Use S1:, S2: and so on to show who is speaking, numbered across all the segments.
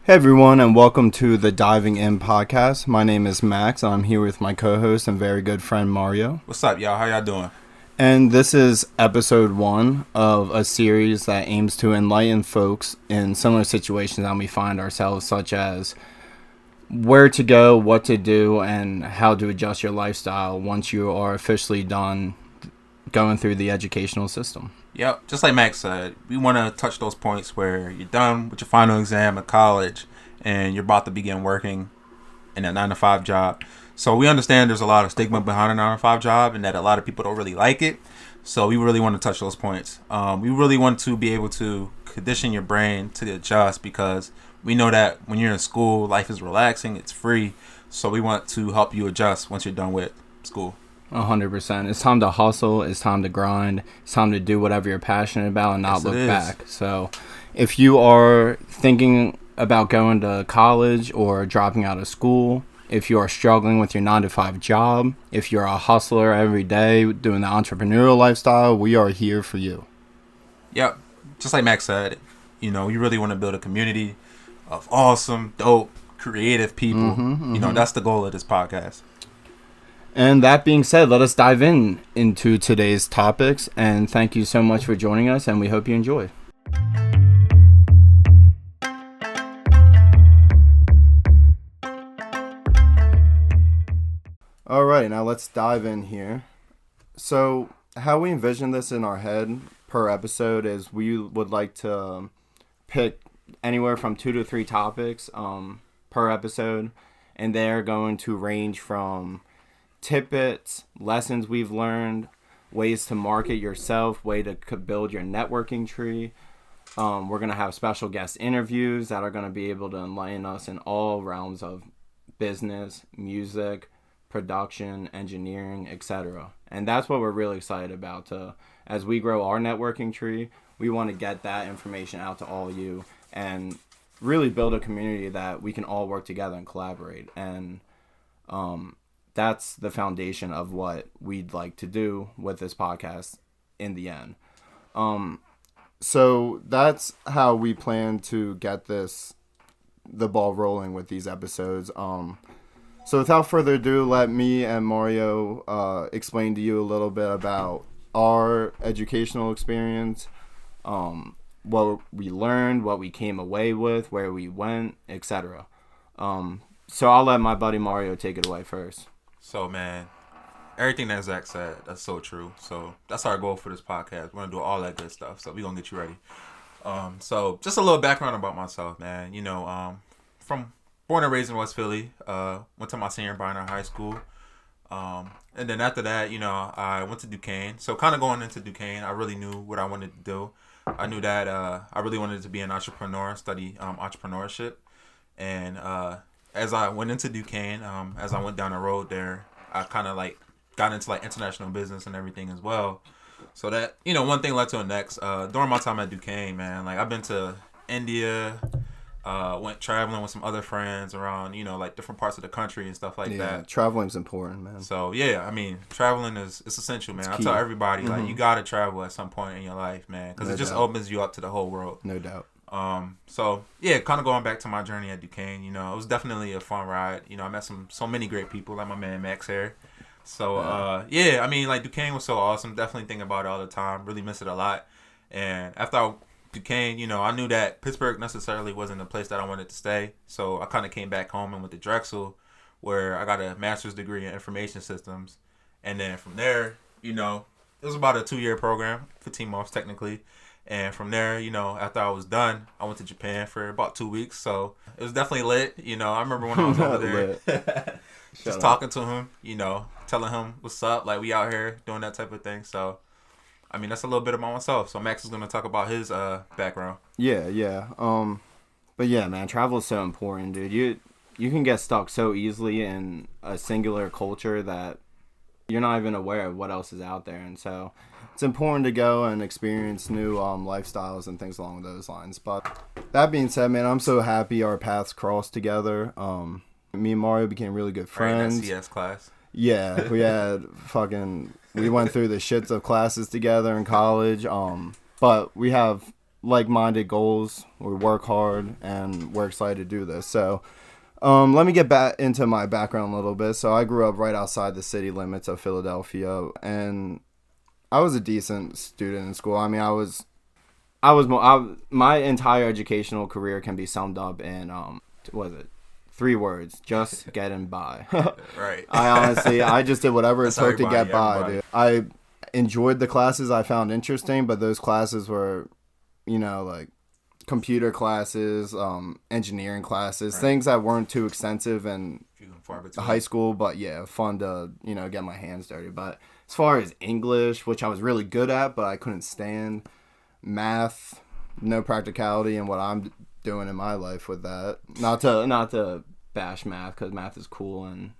S1: Hey everyone, and welcome to the Diving In podcast. My name is Max. I'm here with my co-host and very good friend Mario.
S2: What's up, y'all? How y'all doing?
S1: And this is episode 1 of a series that aims to enlighten folks in similar situations that we find ourselves, such as where to go, what to do, and how to adjust your lifestyle once you are officially done going through the educational system.
S2: Yep, just like Max said, we want to touch those points where you're done with your final exam at college and you're about to begin working in a 9-to-5 job. So we understand there's a lot of stigma behind a 9-to-5 job and that a lot of people don't really like it. So we really want to touch those points. We really want to be able to condition your brain to adjust because we know that when you're in school, life is relaxing, it's free. So we want to help you adjust once you're done with school.
S1: 100%. It's time to hustle. It's time to grind. It's time to do whatever you're passionate about and not look back. So if you are thinking about going to college or dropping out of school, if you are struggling with your 9-to-5 job, if you're a hustler every day doing the entrepreneurial lifestyle, we are here for you.
S2: Yep. Just like Max said, you really want to build a community of awesome, dope, creative people. That's the goal of this podcast.
S1: And that being said, let us dive into today's topics. And thank you so much for joining us, and we hope you enjoy. All right, now let's dive in here. So how we envision this in our head per episode is we would like to pick anywhere from 2 to 3 topics per episode, and they're going to range from tidbits, lessons we've learned, ways to market yourself, way to build your networking tree. We're going to have special guest interviews that are going to be able to enlighten us in all realms of business, music, production, engineering, etc. And that's what we're really excited about. As we grow our networking tree, we want to get that information out to all you and really build a community that we can all work together and collaborate. And that's the foundation of what we'd like to do with this podcast in the end. So that's how we plan to get the ball rolling with these episodes. So without further ado, let me and Mario explain to you a little bit about our educational experience, what we learned, what we came away with, where we went, etc. So I'll let my buddy Mario take it away first.
S2: So, man, everything that Zach said, that's so true. So that's our goal for this podcast. We're going to do all that good stuff. So we're going to get you ready. So just a little background about myself, man. From born and raised in West Philly, went to my senior Barnard High School. And then after that, I went to Duquesne. So kind of going into Duquesne, I really knew what I wanted to do. I knew that I really wanted to be an entrepreneur, study entrepreneurship. And as I went into Duquesne, as I went down the road there, I kind of got into international business and everything as well. So that, one thing led to the next. During my time at Duquesne, man, I've been to India, went traveling with some other friends around, different parts of the country and stuff like that.
S1: Yeah, traveling's important, man.
S2: So, yeah, traveling it's essential, man. I tell everybody, you got to travel at some point in your life, man, because it just opens you up to the whole world.
S1: No doubt.
S2: So yeah, kind of going back to my journey at Duquesne, it was definitely a fun ride. I met so many great people, like my man Max here. So Duquesne was so awesome. Definitely think about it all the time. Really miss it a lot. And after Duquesne, I knew that Pittsburgh necessarily wasn't the place that I wanted to stay. So I kind of came back home and went to Drexel, where I got a master's degree in information systems. And then from there, it was about a 2-year program, 15 months technically. And from there, after I was done, I went to Japan for about 2 weeks. So it was definitely lit. I remember when I was over there, just talking to him, telling him what's up, like we out here doing that type of thing. So, that's a little bit about myself. So Max is going to talk about his background.
S1: Yeah. But yeah, man, travel is so important, dude. You can get stuck so easily in a singular culture that you're not even aware of what else is out there. And so it's important to go and experience new lifestyles and things along those lines. But that being said, man, I'm so happy our paths crossed together. Me and Mario became really good friends.
S2: Right, that CS class.
S1: Yeah, we went through the shits of classes together in college. But we have like-minded goals. We work hard, and we're excited to do this. So, let me get back into my background a little bit. So I grew up right outside the city limits of Philadelphia, and I was a decent student in school. I mean, my entire educational career can be summed up in what is it? 3 words: just getting by.
S2: Right.
S1: I just did whatever it took to get by,
S2: everybody.
S1: dude. I enjoyed the classes I found interesting, but those classes were, like computer classes, engineering classes, things that weren't too extensive in high school, but yeah, fun to, get my hands dirty. But as far as English, which I was really good at, but I couldn't stand, math, no practicality in what I'm doing in my life with that. Not to bash math, because math is cool and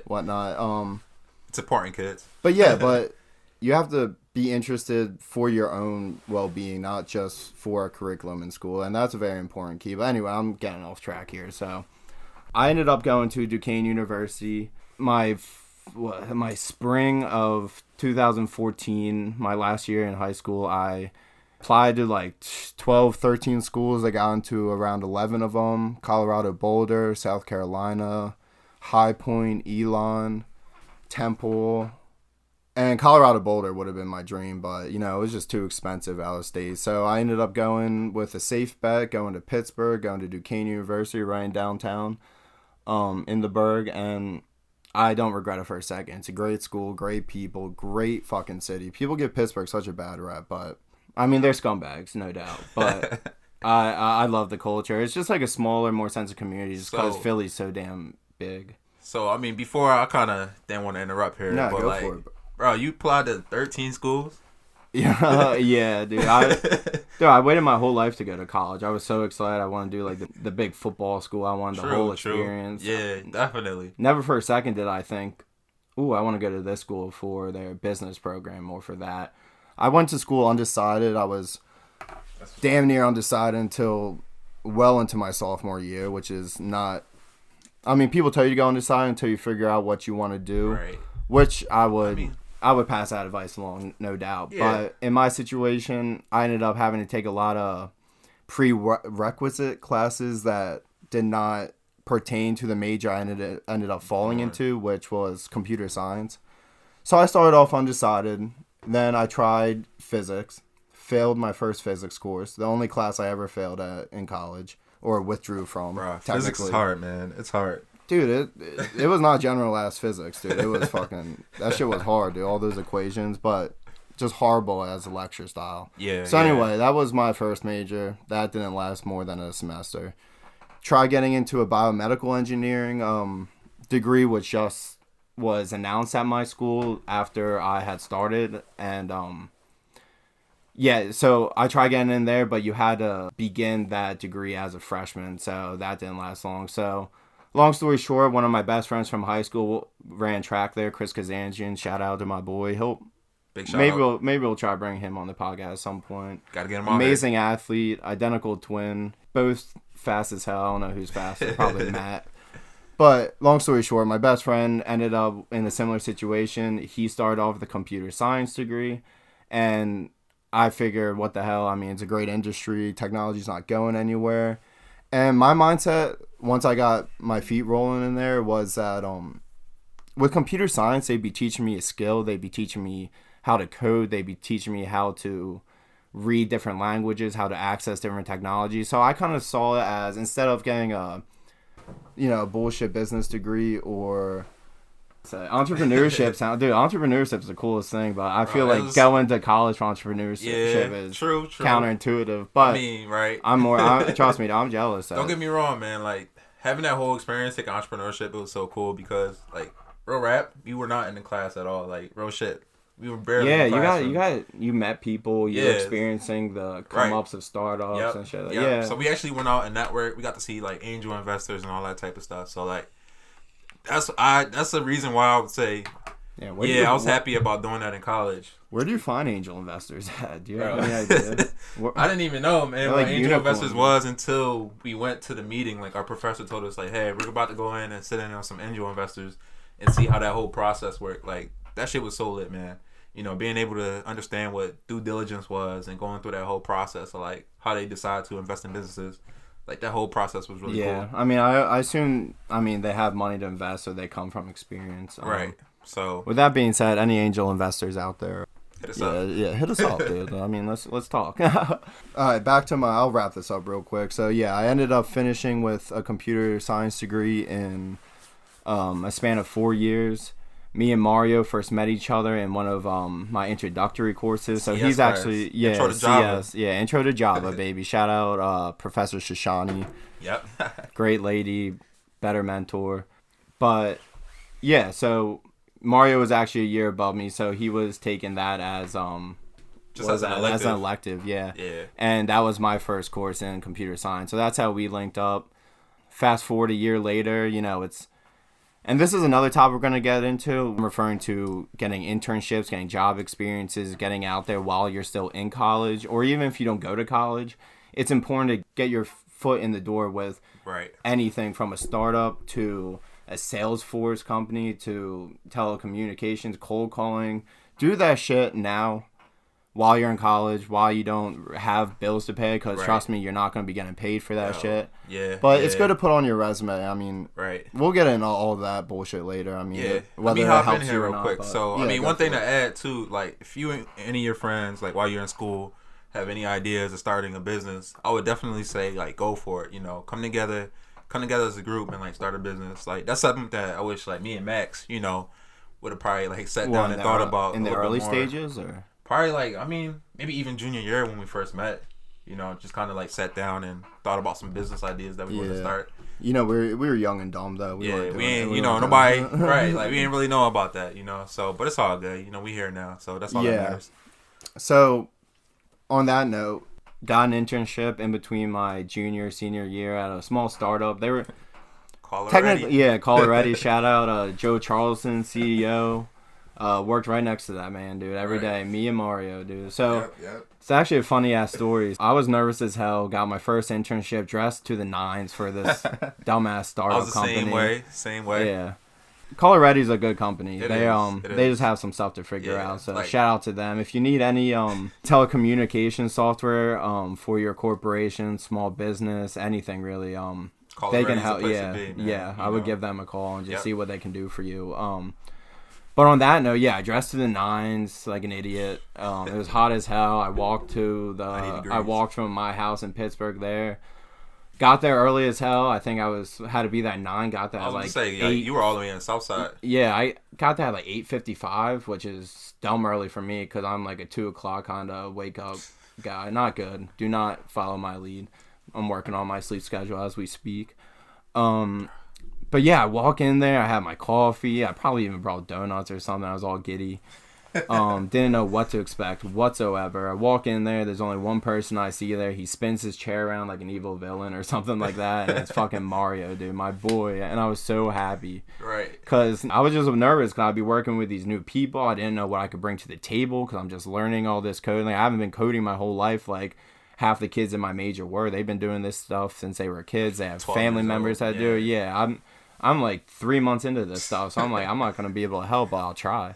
S1: whatnot.
S2: It's important, kids.
S1: But yeah, but you have to be interested for your own well-being, not just for a curriculum in school, and that's a very important key. But anyway, I'm getting off track here. So I ended up going to Duquesne University. My spring of 2014, my last year in high school, I applied to like 12, 13 schools. I got into around 11 of them: Colorado Boulder, South Carolina, High Point, Elon, Temple. And Colorado Boulder would have been my dream, but, it was just too expensive out of state. So I ended up going with a safe bet, going to Pittsburgh, going to Duquesne University right in downtown in the Burgh. And I don't regret it for a second. It's a great school, great people, great fucking city. People give Pittsburgh such a bad rep, but, I mean, they're scumbags, no doubt. But I love the culture. It's just like a smaller, more sense of community just because Philly's so damn big.
S2: So, I mean, before I kind of didn't want to interrupt here.
S1: No,
S2: but
S1: go
S2: like,
S1: for it.
S2: Bro, you applied to 13 schools?
S1: Yeah, dude. I waited my whole life to go to college. I was so excited. I wanted to do like the big football school. I wanted the whole experience.
S2: Yeah, definitely.
S1: Never for a second did I think, ooh, I want to go to this school for their business program or for that. I went to school undecided. I was damn near undecided until well into my sophomore year, which is not... I mean, people tell you to go undecided until you figure out what you want to do,
S2: right?
S1: Which I would pass that advice along, no doubt. Yeah. But in my situation, I ended up having to take a lot of prerequisite classes that did not pertain to the major I ended up falling into, which was computer science. So I started off undecided. Then I tried physics, failed my first physics course, the only class I ever failed at in college, or withdrew from.
S2: Bruh, physics is hard, man. It's hard.
S1: Dude, it was not general ass physics, dude. It was fucking... That shit was hard, dude. All those equations, but just horrible as a lecture style.
S2: Yeah.
S1: So anyway, that was my first major. That didn't last more than a semester. Try getting into a biomedical engineering degree, which just was announced at my school after I had started. And yeah, so I tried getting in there, but you had to begin that degree as a freshman. So that didn't last long. So... long story short, one of my best friends from high school ran track there, Chris Kazanjian. Shout out to my boy.
S2: Big shout out.
S1: Maybe we'll try to bring him on the podcast at some point.
S2: Gotta get him on.
S1: Amazing athlete, identical twin, both fast as hell. I don't know who's faster, probably Matt. But long story short, my best friend ended up in a similar situation. He started off with a computer science degree, and I figured, what the hell? I mean, it's a great industry. Technology's not going anywhere. And my mindset, once I got my feet rolling in there, was that with computer science, they'd be teaching me a skill. They'd be teaching me how to code. They'd be teaching me how to read different languages, how to access different technologies. So I kind of saw it as, instead of getting a bullshit business degree or... So entrepreneurship entrepreneurship is the coolest thing, but I feel like going to college for entrepreneurship is
S2: true.
S1: counterintuitive. But
S2: I mean, right?
S1: Trust me, I'm jealous.
S2: Don't get me wrong, man. Like, having that whole experience, taking entrepreneurship, it was so cool because, like, real rap, we were not in the class at all. Like, real shit, we were barely. Yeah, in the classroom.
S1: You met people. You're experiencing the come ups of startups and shit. Yeah.
S2: So we actually went out and networked. We got to see like angel investors and all that type of stuff. So like. That's the reason why I would say, I was happy about doing that in college.
S1: Where do you find angel investors at? Do you have any idea?
S2: I didn't even know, man, what angel investors was until we went to the meeting. Like, our professor told us, like, hey, we're about to go in and sit in on some angel investors and see how that whole process worked. Like, that shit was so lit, man. you know, being able to understand what due diligence was and going through that whole process of like how they decide to invest in businesses. Like that whole process was really cool.
S1: I mean, I assume, I mean, they have money to invest, so they come from experience.
S2: Right. So
S1: with that being said, any angel investors out there,
S2: hit us up.
S1: Yeah, hit us up, dude. I mean, let's talk. All right, back to I'll wrap this up real quick. So yeah, I ended up finishing with a computer science degree in a span of 4 years. Me and Mario first met each other in one of my introductory courses. So he's actually
S2: Intro to Java.
S1: Intro to Java, baby. Shout out Professor Shoshani.
S2: Yep.
S1: Great lady, better mentor. But yeah, so Mario was actually a year above me, so he was taking that as
S2: as an
S1: elective, yeah. And that was my first course in computer science. So that's how we linked up. Fast forward a year later, you know, and this is another topic we're going to get into. I'm referring to getting internships, getting job experiences, getting out there while you're still in college, or even if you don't go to college. It's important to get your foot in the door with anything from a startup to a Salesforce company to telecommunications, cold calling. Do that shit now while you're in college, while you don't have bills to pay, because trust me, you're not going to be getting paid for that shit.
S2: Yeah.
S1: But it's good to put on your resume. I mean,
S2: right.
S1: We'll get into all that bullshit later. I mean,
S2: let me hop in here real quick.
S1: But,
S2: so, I mean, one thing to add too, like if you and any of your friends, like while you're in school, have any ideas of starting a business, I would definitely say like go for it. You know, come together as a group and like start a business. Like that's something that I wish like me and Max, you know, would have probably like sat down and thought about
S1: in the early stages, or
S2: probably like, I mean, maybe even junior year when we first met. You know, just kind of like sat down and thought about some business ideas that we wanted to start.
S1: You know, we were young and dumb though.
S2: We ain't, you know, nobody right. Like we didn't really know about that, you know. So, but it's all good. You know, we here now, so that's all that matters.
S1: So, on that note, got an internship in between my senior year at a small startup. They were technically, Call It Ready. Shout out Joe Charleston, CEO. Worked right next to that man, dude, every day. Me and Mario, dude. So it's actually a funny ass story. I was nervous as hell. Got my first internship, dressed to the nines for this dumbass startup company.
S2: Same way.
S1: Yeah. Call It Ready's a good company.
S2: They
S1: just have some stuff to figure out. So
S2: like,
S1: shout out to them. If you need any telecommunication software for your corporation, small business, anything really, they can help. I would give them a call and just see what they can do for you. But on that note, I dressed to the nines like an idiot. It was hot as hell. I walked from my house in Pittsburgh there. Got there early as hell. I think had to be there at 9. Got there at like 8.
S2: You were all the way on the south side.
S1: Yeah, I got there at like 8:55, which is dumb early for me because I'm like a 2 o'clock kind of wake up guy. Not good. Do not follow my lead. I'm working on my sleep schedule as we speak. But yeah, I walk in there. I have my coffee. I probably even brought donuts or something. I was all giddy. Didn't know what to expect whatsoever. I walk in there. There's only one person I see there. He spins his chair around like an evil villain or something like that. And it's fucking Mario, dude, my boy. And I was so happy.
S2: Right.
S1: Because I was just nervous because I'd be working with these new people. I didn't know what I could bring to the table because I'm just learning all this coding. Like, I haven't been coding my whole life. Like, half the kids in my major were. They've been doing this stuff since they were kids. They have family members that do it. Yeah, I'm like 3 months into this stuff, so I'm like, I'm not going to be able to help, but I'll try.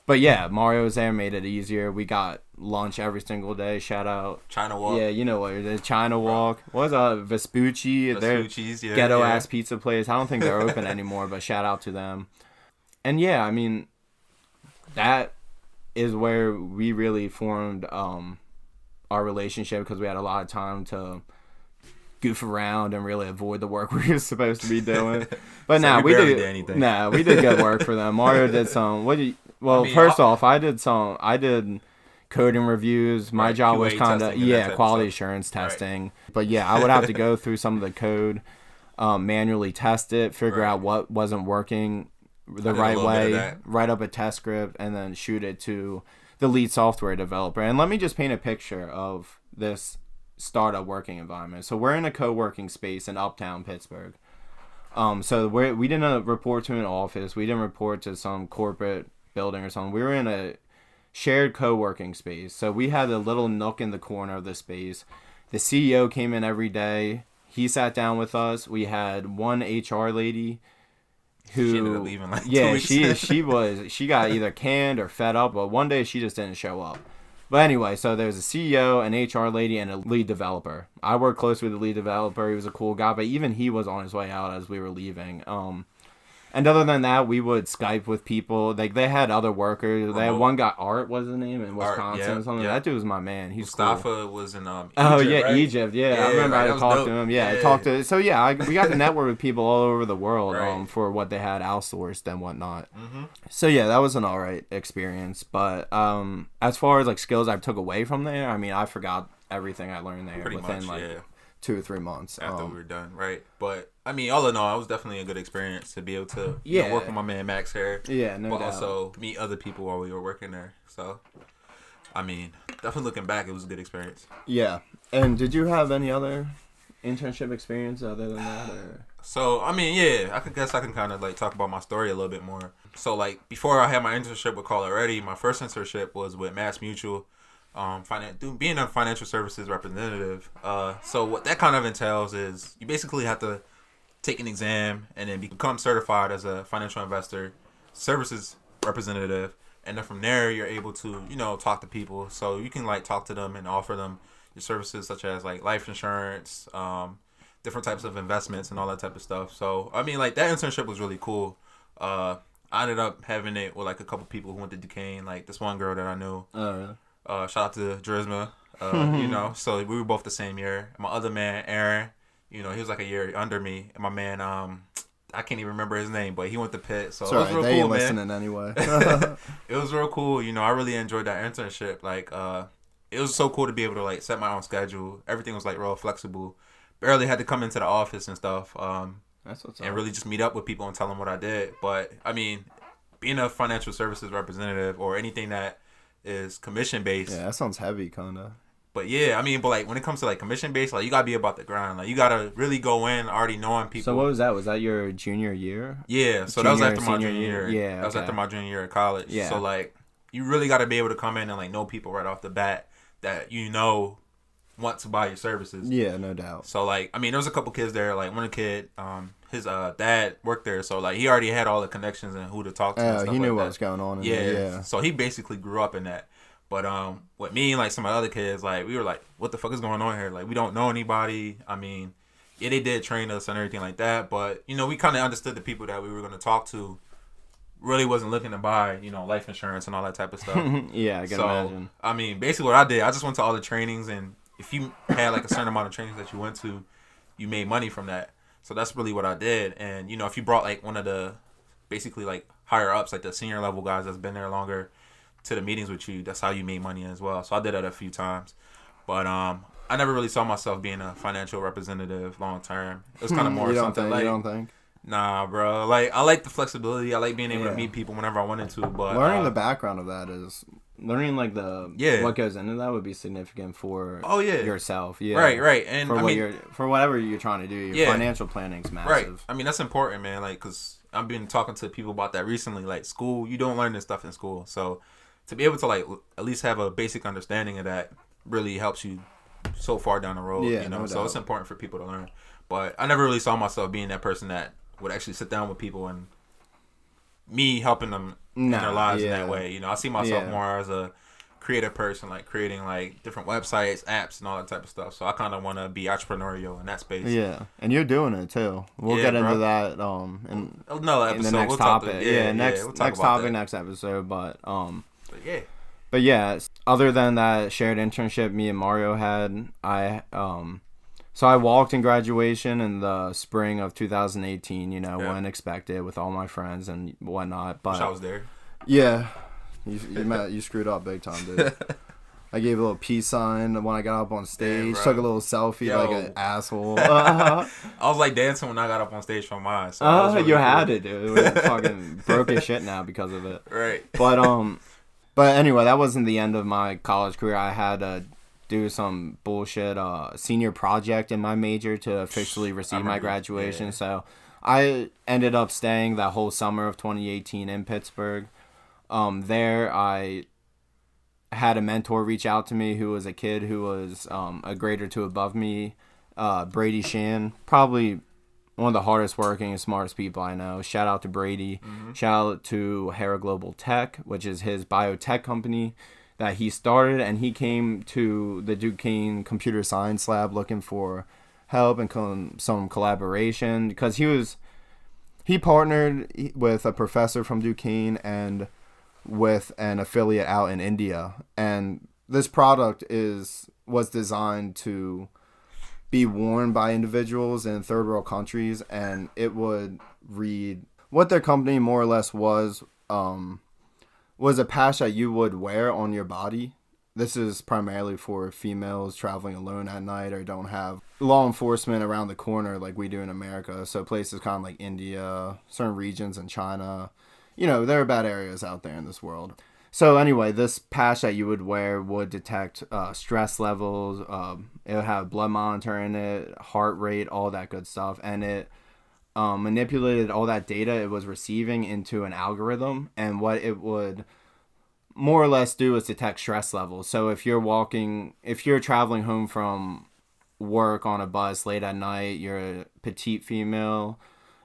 S1: But yeah, Mario was there, made it easier. We got lunch every single day. Shout out
S2: China Walk.
S1: Yeah, you know what it is. China Walk. What was Vespucci?
S2: Vespucci's,
S1: ghetto ass pizza place. I don't think they're open anymore, but shout out to them. And yeah, I mean, that is where we really formed our relationship because we had a lot of time to goof around and really avoid the work we were supposed to be doing. But
S2: so
S1: we did good work for them. Mario did some. I did coding reviews. My job was kind of quality assurance testing. Right. But yeah, I would have to go through some of the code, manually test it, figure out what wasn't working the right way, write up a test script, and then shoot it to the lead software developer. And let me just paint a picture of this startup working environment. So we're in a co-working space in Uptown Pittsburgh. So we didn't report to an office. We didn't report to some corporate building or something. We were in a shared co-working space. So we had a little nook in the corner of the space. The CEO came in every day. He sat down with us. We had one HR lady who
S2: she ended up leaving like 2 weeks.
S1: she got either canned or fed up, but one day she just didn't show up. But anyway, so there's a CEO, an HR lady, and a lead developer. I worked closely with the lead developer. He was a cool guy, but even he was on his way out as we were leaving. And other than that, we would Skype with people. Like, they had other workers. They had one guy, Art was his name, in Wisconsin or something. Yeah. That dude was my man. He's
S2: Mustafa
S1: cool.
S2: was in Egypt,
S1: right? Egypt. Yeah, I remember I talked to him. Yeah, I talked to. So yeah, we got to network with people all over the world for what they had outsourced and whatnot. Mm-hmm. So yeah, that was an alright experience. But as far as like skills I took away from there, I mean, I forgot everything I learned there within 2 or 3 months
S2: after we were done, right? But I mean, all in all, it was definitely a good experience to be able to work with my man Max here.
S1: Yeah, no doubt. But
S2: also meet other people while we were working there. So, I mean, definitely looking back, it was a good experience.
S1: Yeah. And did you have any other internship experience other than that? Or?
S2: So, I mean, yeah, I guess I can kind of like talk about my story a little bit more. So, like, before I had my internship with Call Already, my first internship was with Mass Mutual. Being a financial services representative. So what that kind of entails is you basically have to take an exam and then become certified as a financial investor services representative, and then from there you're able to talk to people. So you can like talk to them and offer them your services such as like life insurance, different types of investments and all that type of stuff. So I mean, like, that internship was really cool. I ended up having it with like a couple people who went to Duquesne, like this one girl that I knew.
S1: Oh, really?
S2: Shout out to Drisma, so we were both the same year. My other man, Aaron, he was like a year under me. And my man, I can't even remember his name, but he went to Pitt, so it was real cool, man.
S1: Listening anyway.
S2: It was real cool. I really enjoyed that internship. Like, it was so cool to be able to like set my own schedule. Everything was like real flexible. Barely had to come into the office and stuff.
S1: That's what's up.
S2: And really just meet up with people and tell them what I did. But I mean, being a financial services representative or anything that is commission based.
S1: Yeah, that sounds heavy, kinda.
S2: But yeah, I mean, but like when it comes to like commission based, like you gotta be about the grind. Like you gotta really go in already knowing people.
S1: So what was that? Was that your junior year?
S2: Yeah, so that was after my junior year. Yeah, that was after my junior year of college. Yeah. So like you really gotta be able to come in and like know people right off the bat that want to buy your services.
S1: Yeah, no doubt.
S2: So like, I mean, there was a couple kids there. Like one kid, his dad worked there, so like he already had all the connections and who to talk to. And stuff
S1: he knew
S2: like
S1: what
S2: that.
S1: was going on.
S2: Yeah. So he basically grew up in that. But with me and like some of the other kids, like we were like, what the fuck is going on here? Like we don't know anybody. I mean, yeah, they did train us and everything like that, but we kind of understood the people that we were going to talk to really wasn't looking to buy, life insurance and all that type of stuff.
S1: Yeah, I can imagine.
S2: I mean, basically what I did, I just went to all the trainings, and if you had like a certain amount of trainings that you went to, you made money from that. So that's really what I did. And, if you brought like one of the basically like higher ups, like the senior level guys that's been there longer to the meetings with you, that's how you made money as well. So I did that a few times. But I never really saw myself being a financial representative long term. It was kind of more something like...
S1: You don't think?
S2: Nah, bro. Like, I like the flexibility. I like being able to meet people whenever I wanted to. But
S1: learning the background of that is... Learning like what goes into that would be significant for yourself. Yeah.
S2: Right. And
S1: for whatever you're trying to do, your financial planning's massive.
S2: Right. I mean, that's important, man. Like, because I've been talking to people about that recently. Like, school, you don't learn this stuff in school. So to be able to like at least have a basic understanding of that really helps you so far down the road.
S1: Yeah, no
S2: so
S1: doubt.
S2: It's important for people to learn. But I never really saw myself being that person that would actually sit down with people and me helping them in their lives in that way. I see myself more as a creative person, like creating like different websites, apps, and all that type of stuff. So I kind of want to be entrepreneurial in that space.
S1: Yeah, and you're doing it too. We'll get into that in the next topic. Next topic, next episode. But yeah. Other than that shared internship me and Mario had, so I walked in graduation in the spring of 2018. Wasn't expected with all my friends and whatnot. But
S2: wish I was there.
S1: Yeah. You screwed up big time, dude. I gave a little peace sign when I got up on stage. Took a little selfie like an asshole.
S2: I was like dancing when I got up on stage from mine. So
S1: you had it, dude. It was fucking broke as shit now because of it.
S2: Right.
S1: But anyway, that wasn't the end of my college career. I had to do some bullshit senior project in my major to officially receive my graduation. Yeah. So I ended up staying that whole summer of 2018 in Pittsburgh. There I had a mentor reach out to me who was a kid who was a grade or two above me, Brady Shan, probably one of the hardest working and smartest people I know. Shout out to Brady.
S2: Mm-hmm.
S1: Shout out to Hera Global Tech, which is his biotech company that he started, and he came to the Duquesne Computer Science Lab looking for help and some collaboration because he partnered with a professor from Duquesne and with an affiliate out in India, and this product was designed to be worn by individuals in third world countries, and it would read what their company more or less was a patch that you would wear on your body. This is primarily for females traveling alone at night or don't have law enforcement around the corner like we do in America. So places kind of like India, certain regions in China, there are bad areas out there in this world. So anyway, this patch that you would wear would detect stress levels. It would have blood monitor in it, heart rate, all that good stuff. And it manipulated all that data it was receiving into an algorithm. And what it would more or less do is detect stress levels. So if you're traveling home from work on a bus late at night, you're a petite female,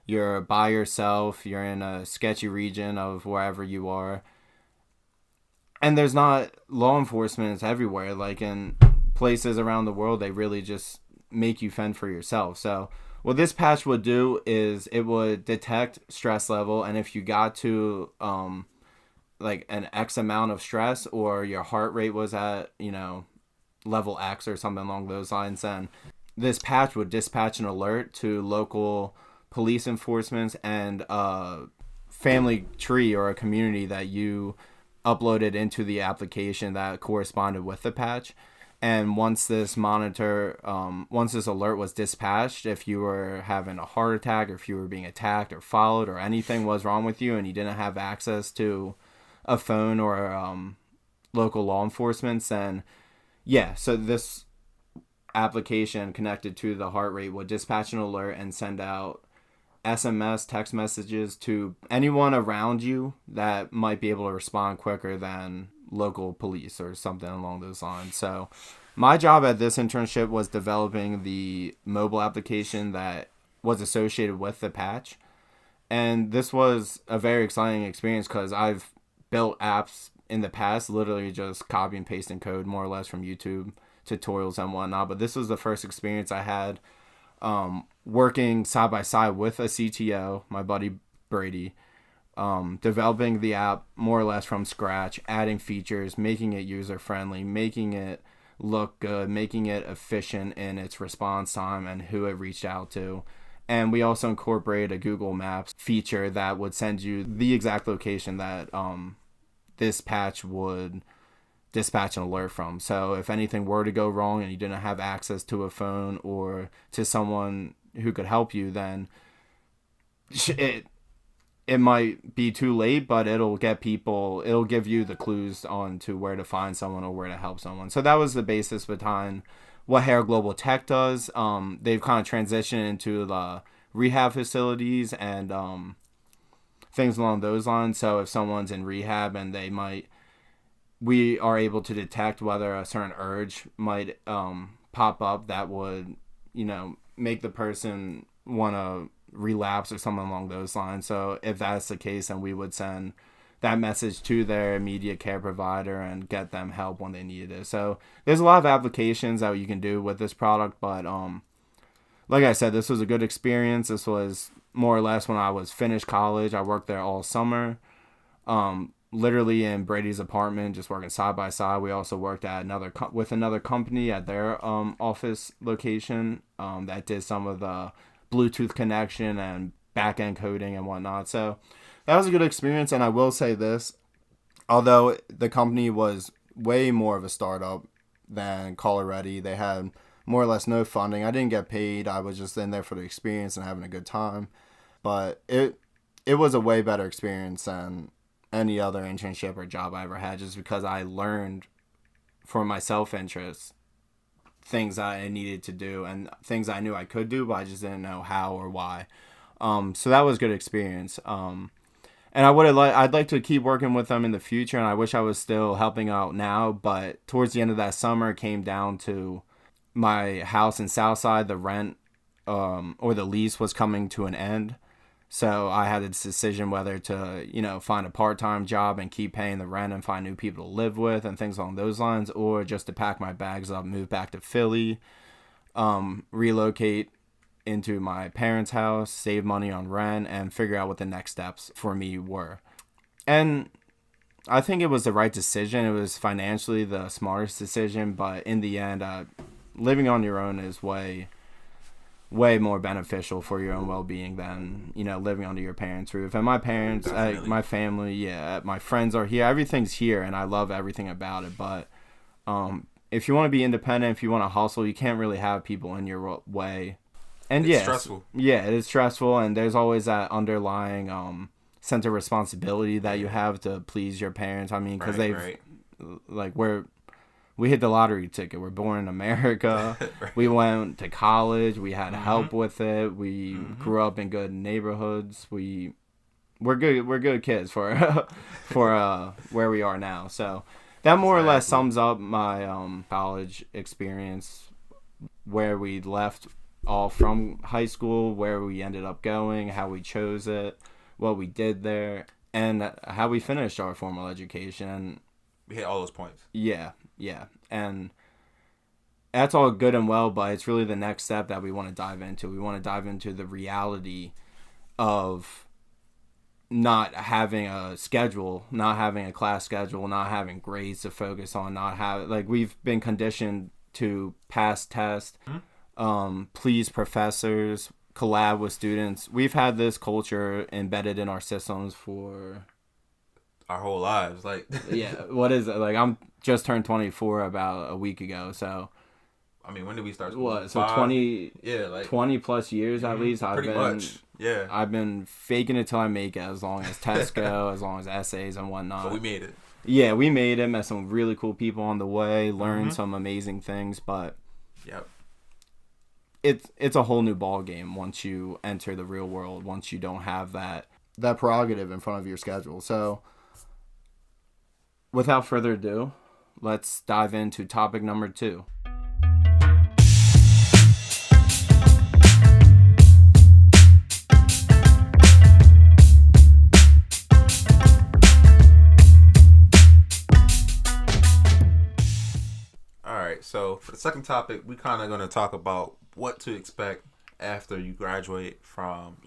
S1: you're by yourself, you're in a sketchy region of wherever you are, and there's not law enforcement. It's everywhere. Like in places around the world, they really just make you fend for yourself. So what this patch would do is it would detect stress level, and if you got to like an X amount of stress, or your heart rate was at level X or something along those lines, then this patch would dispatch an alert to local police enforcement and a family tree or a community that you uploaded into the application that corresponded with the patch. And once this alert was dispatched, if you were having a heart attack or if you were being attacked or followed or anything was wrong with you and you didn't have access to a phone or local law enforcement, then so this application connected to the heart rate would dispatch an alert and send out SMS text messages to anyone around you that might be able to respond quicker than local police or something along those lines. So my job at this internship was developing the mobile application that was associated with the patch. And this was a very exciting experience because I've built apps in the past, literally just copy and pasting code more or less from YouTube tutorials and whatnot. But this was the first experience I had working side by side with a CTO, my buddy Brady, developing the app more or less from scratch, adding features, making it user friendly, making it look good, making it efficient in its response time and who it reached out to. And we also incorporated a Google Maps feature that would send you the exact location that this patch would dispatch an alert from. So if anything were to go wrong and you didn't have access to a phone or to someone who could help you, then it might be too late, but it'll give you the clues on to where to find someone or where to help someone. So that was the basis behind what Hera Global Tech does. They've kind of transitioned into the rehab facilities and things along those lines. So if someone's in rehab and we are able to detect whether a certain urge might pop up that would, make the person want to relapse or something along those lines. So if that's the case, then we would send that message to their immediate care provider and get them help when they needed it. So there's a lot of applications that you can do with this product, but like I said, this was a good experience. This was more or less when I was finished college. I worked there all summer, literally in Brady's apartment, just working side by side. We also worked at with another company at their office location that did some of the Bluetooth connection and back end coding and whatnot. So that was a good experience. And I will say this, although the company was way more of a startup than Collab, they had more or less no funding. I didn't get paid. I was just in there for the experience and having a good time. But it was a way better experience than any other internship or job I ever had, just because I learned for my self-interest things I needed to do and things I knew I could do, but I just didn't know how or why. So that was a good experience. And I'd like to keep working with them in the future, and I wish I was still helping out now, but towards the end of that summer, it came down to my house in Southside. The rent or the lease was coming to an end. So I had this decision whether to, find a part-time job and keep paying the rent and find new people to live with and things along those lines, or just to pack my bags up, move back to Philly, relocate into my parents' house, save money on rent, and figure out what the next steps for me were. And I think it was the right decision. It was financially the smartest decision, but in the end, living on your own is way more beneficial for your own well-being than living under your parents' roof. And my parents, my family, my friends are here. Everything's here, and I love everything about it. But if you want to be independent, if you want to hustle, you can't really have people in your way. And
S2: it's stressful.
S1: Yeah, it is stressful, and there's always that underlying sense of responsibility that you have to please your parents. I mean, because we hit the lottery ticket. We're born in America. Right. We went to college. We had help with it. We grew up in good neighborhoods. We're good kids for where we are now. So that more or less sums up my college experience, where we left all from high school, where we ended up going, how we chose it, what we did there, and how we finished our formal education.
S2: We hit all those points.
S1: Yeah. And that's all good and well, but it's really the next step that we want to dive into. We want to dive into the reality of not having a schedule, not having a class schedule, not having grades to focus on, we've been conditioned to pass tests, please professors, collab with students. We've had this culture embedded in our systems for
S2: our whole lives.
S1: What is it? I'm just turned 24 about a week ago, so
S2: I mean, when did we start school?
S1: What? So 20 plus years at least. I've been faking it till I make it, as long as tests go, as long as essays and whatnot.
S2: But we made it.
S1: Yeah, we made it. Met some really cool people on the way. Learned some amazing things, but it's a whole new ball game once you enter the real world. Once you don't have that prerogative in front of your schedule. So, without further ado, let's dive into topic number 2.
S2: Alright, so for the second topic, we kind of going to talk about what to expect after you graduate from,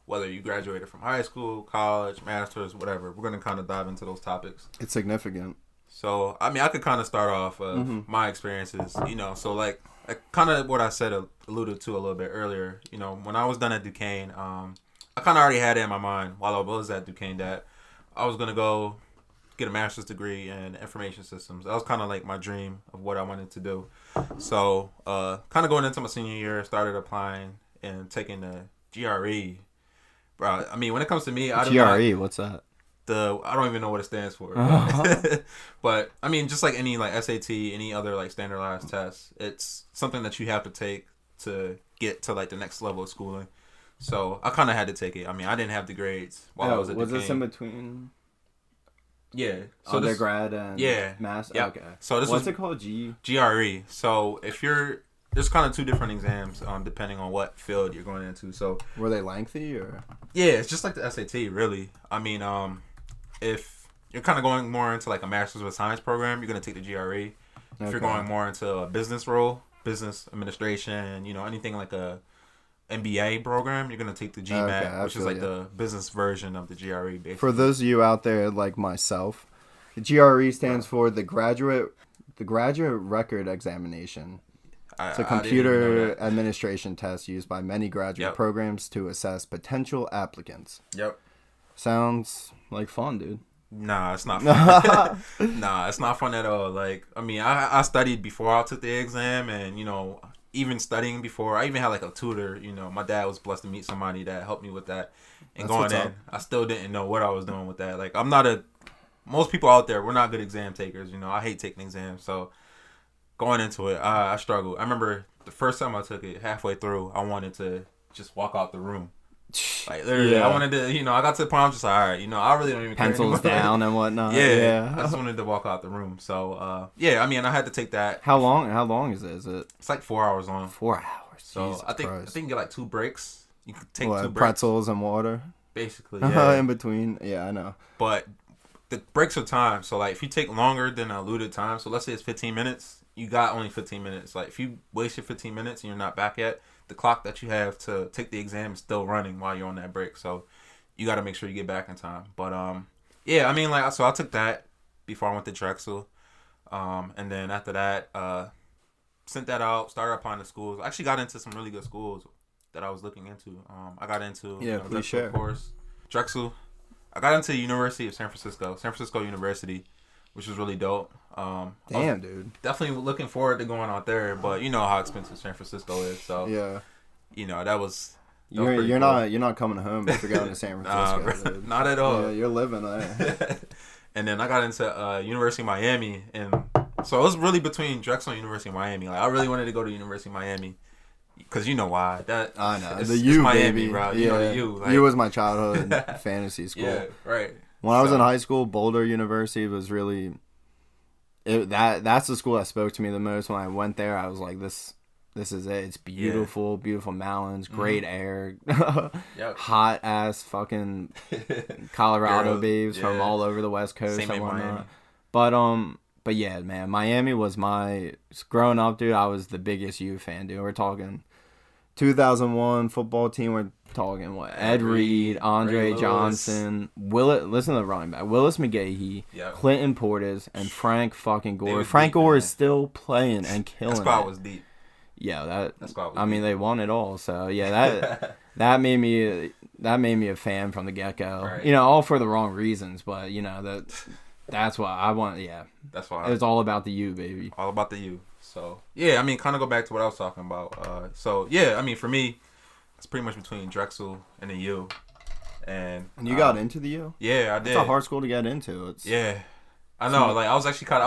S2: whether you graduated from high school, college, master's, whatever. We're going to kind of dive into those topics.
S1: It's significant.
S2: So, I mean, I could kind of start off my experiences, so kind of what I said, alluded to a little bit earlier. When I was done at Duquesne, I kind of already had it in my mind while I was at Duquesne that I was going to go get a master's degree in information systems. That was kind of like my dream of what I wanted to do. So, kind of going into my senior year, started applying and taking the GRE. Bro, I mean, when it comes to me,
S1: GRE, what's that?
S2: I don't even know what it stands for. But I mean, just like any SAT, any other standardized test, it's something that you have to take to get to the next level of schooling. So I kind of had to take it. I mean, I didn't have the grades while I was at Duquesne. Was
S1: this in between?
S2: Yeah.
S1: So undergrad and master?
S2: Yep.
S1: Okay.
S2: So
S1: what's it called?
S2: GRE. So there's kind of 2 different exams depending on what field you're going into. So
S1: were they lengthy or?
S2: Yeah, it's just like the SAT, really. I mean, if you're kind of going more into a master's of science program, you're going to take the GRE. If you're going more into a business role, business administration, anything like a MBA program, you're going to take the GMAT, which is the business version of the GRE, basically.
S1: For those of you out there like myself, the GRE stands for the Graduate Record Examination. It's a computer administration test used by many graduate programs to assess potential applicants. Yep. Sounds like fun, dude.
S2: Nah, it's not fun. Nah, it's not fun at all. I mean, I studied before I took the exam, and, even studying before, I even had a tutor. My dad was blessed to meet somebody that helped me with that. And going in, I still didn't know what I was doing with that. Most people out there, we're not good exam takers. I hate taking exams, so going into it, I struggled. I remember the first time I took it, halfway through, I wanted to just walk out the room. Literally, I wanted to, I got to the point, I'm just all right, I really don't even care
S1: pencils down and whatnot.
S2: Yeah, I just wanted to walk out the room. So, I mean, I had to take that.
S1: How long is it?
S2: It's 4 hours long.
S1: 4 hours.
S2: So
S1: Jesus
S2: I think
S1: Christ.
S2: you can get like 2 breaks. You could take 2 breaks.
S1: Pretzels and water?
S2: Basically, yeah.
S1: In between. Yeah, I know.
S2: But the breaks are timed. So, like, if you take longer than a allotted time, so let's say it's 15 minutes, you got only 15 minutes. Like, if you waste your 15 minutes and you're not back yet, the clock that you have to take the exam is still running while you're on that break. So, you got to make sure you get back in time. But, yeah, I mean, like, so I took that before I went to Drexel. And then after that, sent that out, started applying to schools. I actually got into some really good schools that I was looking into. I got into
S1: please share.
S2: Of course, Drexel. I got into the University of San Francisco University, which was really dope.
S1: Damn, dude.
S2: Definitely looking forward to going out there, but you know how expensive San Francisco is. So
S1: yeah,
S2: you know that was
S1: you're
S2: cool.
S1: not coming home if you're going to San Francisco.
S2: Nah, not at all.
S1: Yeah, you're living there.
S2: And then I got into University of Miami, and so it was really between Drexel and University of Miami. Like I really wanted to go to University of Miami. Cause you know why
S1: I know
S2: it's
S1: Miami,
S2: baby, bro. You know the U. Like,
S1: U was my childhood fantasy school.
S2: Yeah, right.
S1: When I was in high school, Boulder University was really that's the school that spoke to me the most. When I went there, I was like, this is it. It's beautiful, beautiful mountains, great air, hot ass fucking Colorado babes from all over the West Coast and whatnot. But yeah, man, Miami was growing up, dude. I was the biggest U fan, dude. We're talking 2001 football team. We're talking Ed Reed, Andre Johnson, listen to the running back, Willis McGahee, Clinton Portis, and Frank fucking Gore. Frank Gore is still playing and killing.
S2: That squad was deep.
S1: Yeah, that
S2: squad was
S1: I mean, they won it all. So yeah, that made me a fan from the get go.
S2: Right.
S1: You know, all for the wrong reasons, but you know that's why I want. Yeah,
S2: that's why
S1: it was all about the U, baby.
S2: All about the U. So yeah, I mean, kind of go back to what I was talking about. So yeah, I mean, for me, it's pretty much between Drexel and the U. And
S1: you got into the U?
S2: Yeah, I did.
S1: It's a hard school to get into.
S2: I know. Like I was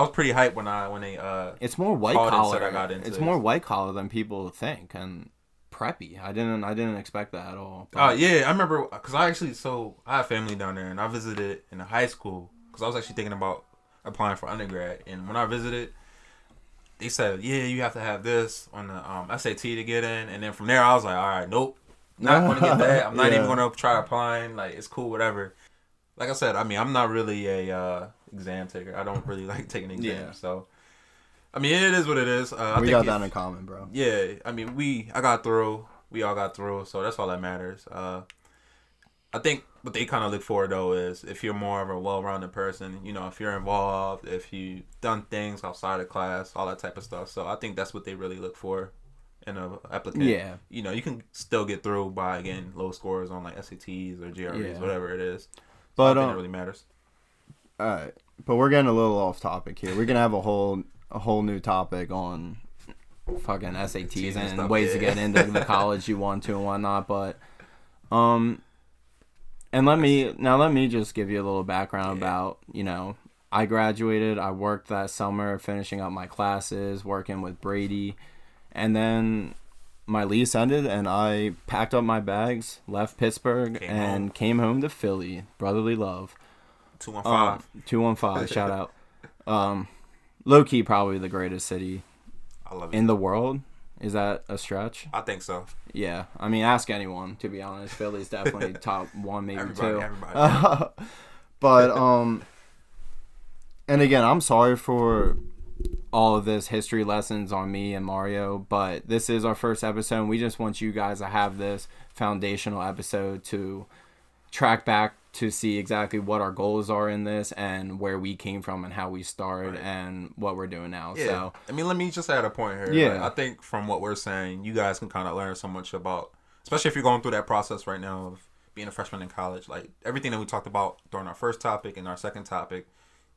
S2: pretty hyped when they
S1: it's more white collar.
S2: I got into
S1: it's more white collar than people think, and preppy. I didn't expect that at all.
S2: Oh yeah, I remember because I have family down there, and I visited in high school because I was actually thinking about applying for undergrad, and when I visited, they said, yeah, you have to have this on the SAT to get in, and then from there I was like, all right, nope, not going to get that. I'm not even going to try applying. Like it's cool, whatever. Like I said, I mean, I'm not really a exam taker. I don't really like taking exams, so. I mean, it is what it is.
S1: We got that in common, bro.
S2: Yeah, I mean, I got through. We all got through, so that's all that matters. I think what they kind of look for, though, is if you're more of a well-rounded person, you know, if you're involved, if you've done things outside of class, all that type of stuff. So I think that's what they really look for in an applicant.
S1: Yeah.
S2: You know, you can still get through by, again, low scores on, like, SATs or GREs, whatever it is. So
S1: but,
S2: I don't think it really matters.
S1: All right. But we're getting a little off topic here. We're going to have a whole new topic on fucking SATs and stuff, ways to get into the college you want to and whatnot. But, and let me just give you a little background about, you know, I graduated, I worked that summer finishing up my classes, working with Brady, and then my lease ended and I packed up my bags, left Pittsburgh, came home to Philly. Brotherly love.
S2: 215.
S1: 215, shout out. Low key, probably the greatest city in the world. Is that a stretch?
S2: I think so.
S1: Yeah, I mean, ask anyone. To be honest, Philly's definitely top one, maybe two.
S2: Everybody.
S1: But and again, I'm sorry for all of this history lessons on me and Mario, but this is our first episode, and we just want you guys to have this foundational episode to track back to see exactly what our goals are in this and where we came from and how we started and what we're doing now.
S2: Yeah.
S1: So
S2: I mean, let me just add a point here.
S1: Yeah.
S2: Like, I think from what we're saying, you guys can kind of learn so much about, especially if you're going through that process right now of being a freshman in college. Like everything that we talked about during our first topic and our second topic,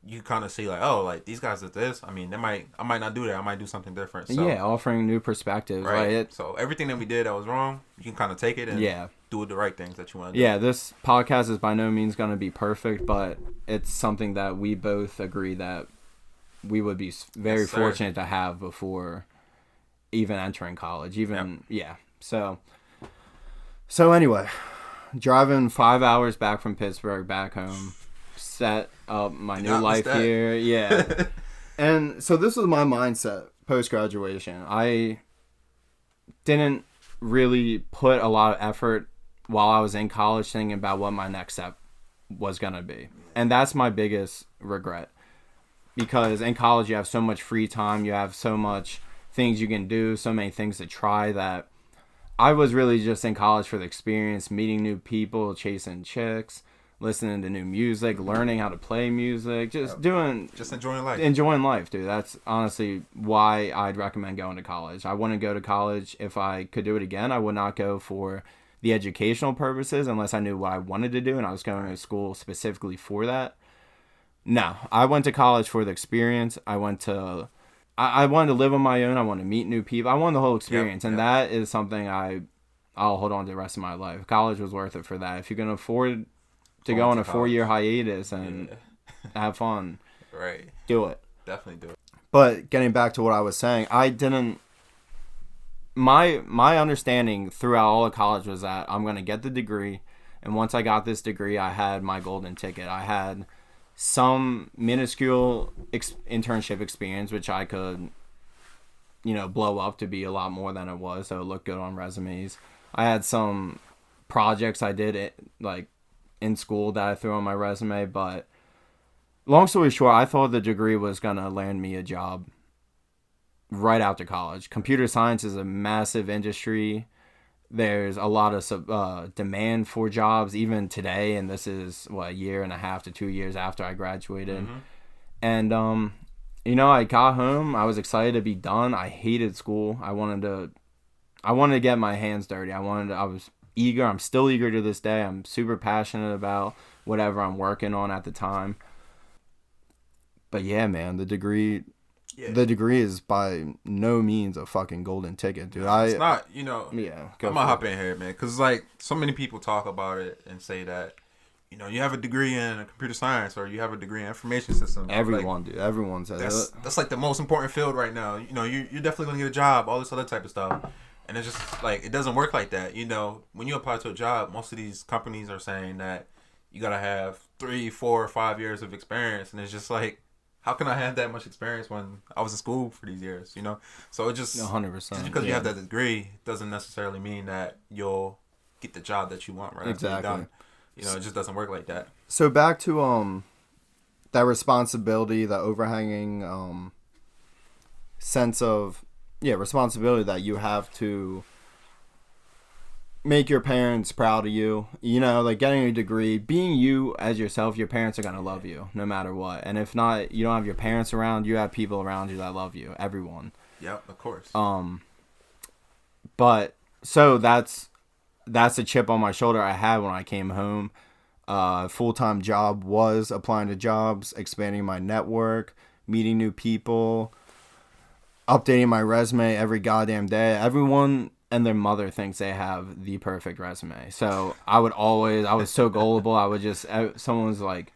S2: you kind of see like, oh, like these guys did this. I mean, I might not do that. I might do something different. So,
S1: yeah, offering new perspectives.
S2: Right. So everything that we did that was wrong, you can kind of take it and do the right things that you want to do.
S1: Yeah, this podcast is by no means going to be perfect, but it's something that we both agree that we would be very fortunate to have before even entering college. So anyway, driving 5 hours back from Pittsburgh back home, set up my new life here. Yeah. And so this was my mindset post-graduation. didn't really put a lot of effort while I was in college thinking about what my next step was going to be. And that's my biggest regret. Because in college you have so much free time, you have so much things you can do, so many things to try, that I was really just in college for the experience, meeting new people, chasing chicks, listening to new music, learning how to play music, just
S2: enjoying life.
S1: Enjoying life, dude. That's honestly why I'd recommend going to college. I wouldn't go to college if I could do it again. I would not go for the educational purposes unless I knew what I wanted to do and I was going to school specifically for that. No, I went to college for the experience. I wanted to live on my own. I wanted to meet new people. I wanted the whole experience, and that is something I'll hold on to the rest of my life. College was worth it for that. If you're gonna afford to go on a 4-year hiatus and have fun,
S2: right?
S1: Do it.
S2: Definitely do it.
S1: But getting back to what I was saying, my understanding throughout all of college was that I'm gonna get the degree, and once I got this degree, I had my golden ticket. I had some minuscule internship experience, which I could, blow up to be a lot more than it was, so it looked good on resumes. I had some projects I did in school that I threw on my resume, but long story short, I thought the degree was gonna land me a job right after college. Computer science is a massive industry. There's a lot of demand for jobs even today, and this is a year and a half to 2 years after I graduated. Mm-hmm. And I got home. I was excited to be done. I hated school. I wanted to get my hands dirty. I was eager. I'm still eager to this day. I'm super passionate about whatever I'm working on at the time. But yeah, man, the degree is by no means a fucking golden ticket, dude.
S2: It's not, Yeah,
S1: I'm
S2: gonna hop in here, man, because so many people talk about it and say that, you have a degree in computer science or you have a degree in information systems.
S1: Everyone, dude. Everyone says that.
S2: That's the most important field right now. You're definitely gonna get a job, all this other type of stuff, and it's just it doesn't work like that. When you apply to a job, most of these companies are saying that you gotta have 3, 4, or 5 years of experience, and it's just how can I have that much experience when I was in school for these years, So it just
S1: 100%.
S2: Just because you have that degree doesn't necessarily mean that you'll get the job that you want right after you're done. It just doesn't work like that.
S1: So back to that responsibility, that overhanging sense of responsibility that you have to make your parents proud of you, getting a degree, being you as yourself. Your parents are going to love you no matter what. And if not, you don't have your parents around, you have people around you that love you, everyone.
S2: Yep, of course.
S1: But so that's a chip on my shoulder I had when I came home. Full-time job was applying to jobs, expanding my network, meeting new people, updating my resume every goddamn day. Everyone and their mother thinks they have the perfect resume. So I was so gullible. I would just, someone's like,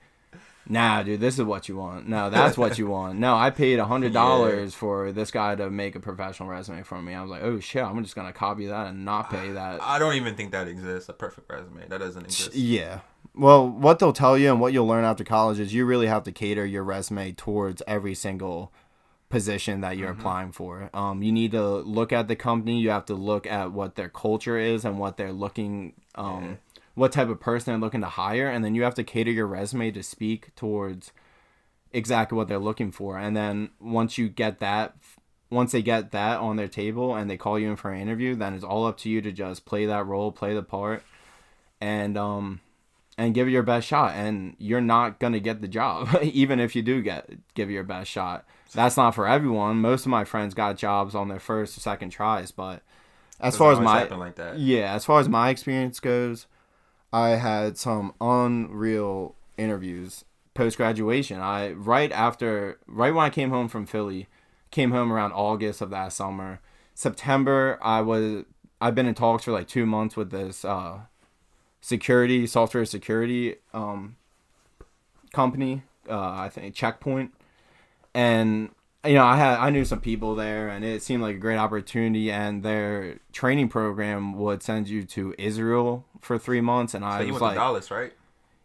S1: nah, dude, this is what you want. No, that's what you want. No, I paid $100 for this guy to make a professional resume for me. I was like, oh shit, I'm just going to copy that and not pay that.
S2: I don't even think that exists, a perfect resume. That doesn't exist.
S1: Yeah. Well, what they'll tell you and what you'll learn after college is you really have to cater your resume towards every single position that you're applying for. You need to look at the company. You have to look at what their culture is and what they're looking, what type of person they're looking to hire, and then you have to cater your resume to speak towards exactly what they're looking for. And then once they get that on their table and they call you in for an interview, then it's all up to you to just play that role, play the part, and give it your best shot. And you're not gonna get the job, even if you do give it your best shot. That's not for everyone. Most of my friends got jobs on their first or second tries, but as far as my experience goes, I had some unreal interviews post graduation. Right when I came home from Philly, came home around August of that summer. September, I've been in talks for 2 months with this software security company, I think Checkpoint. And I knew some people there, and it seemed like a great opportunity. And their training program would send you to Israel for 3 months, and I was
S2: went to Dallas, right?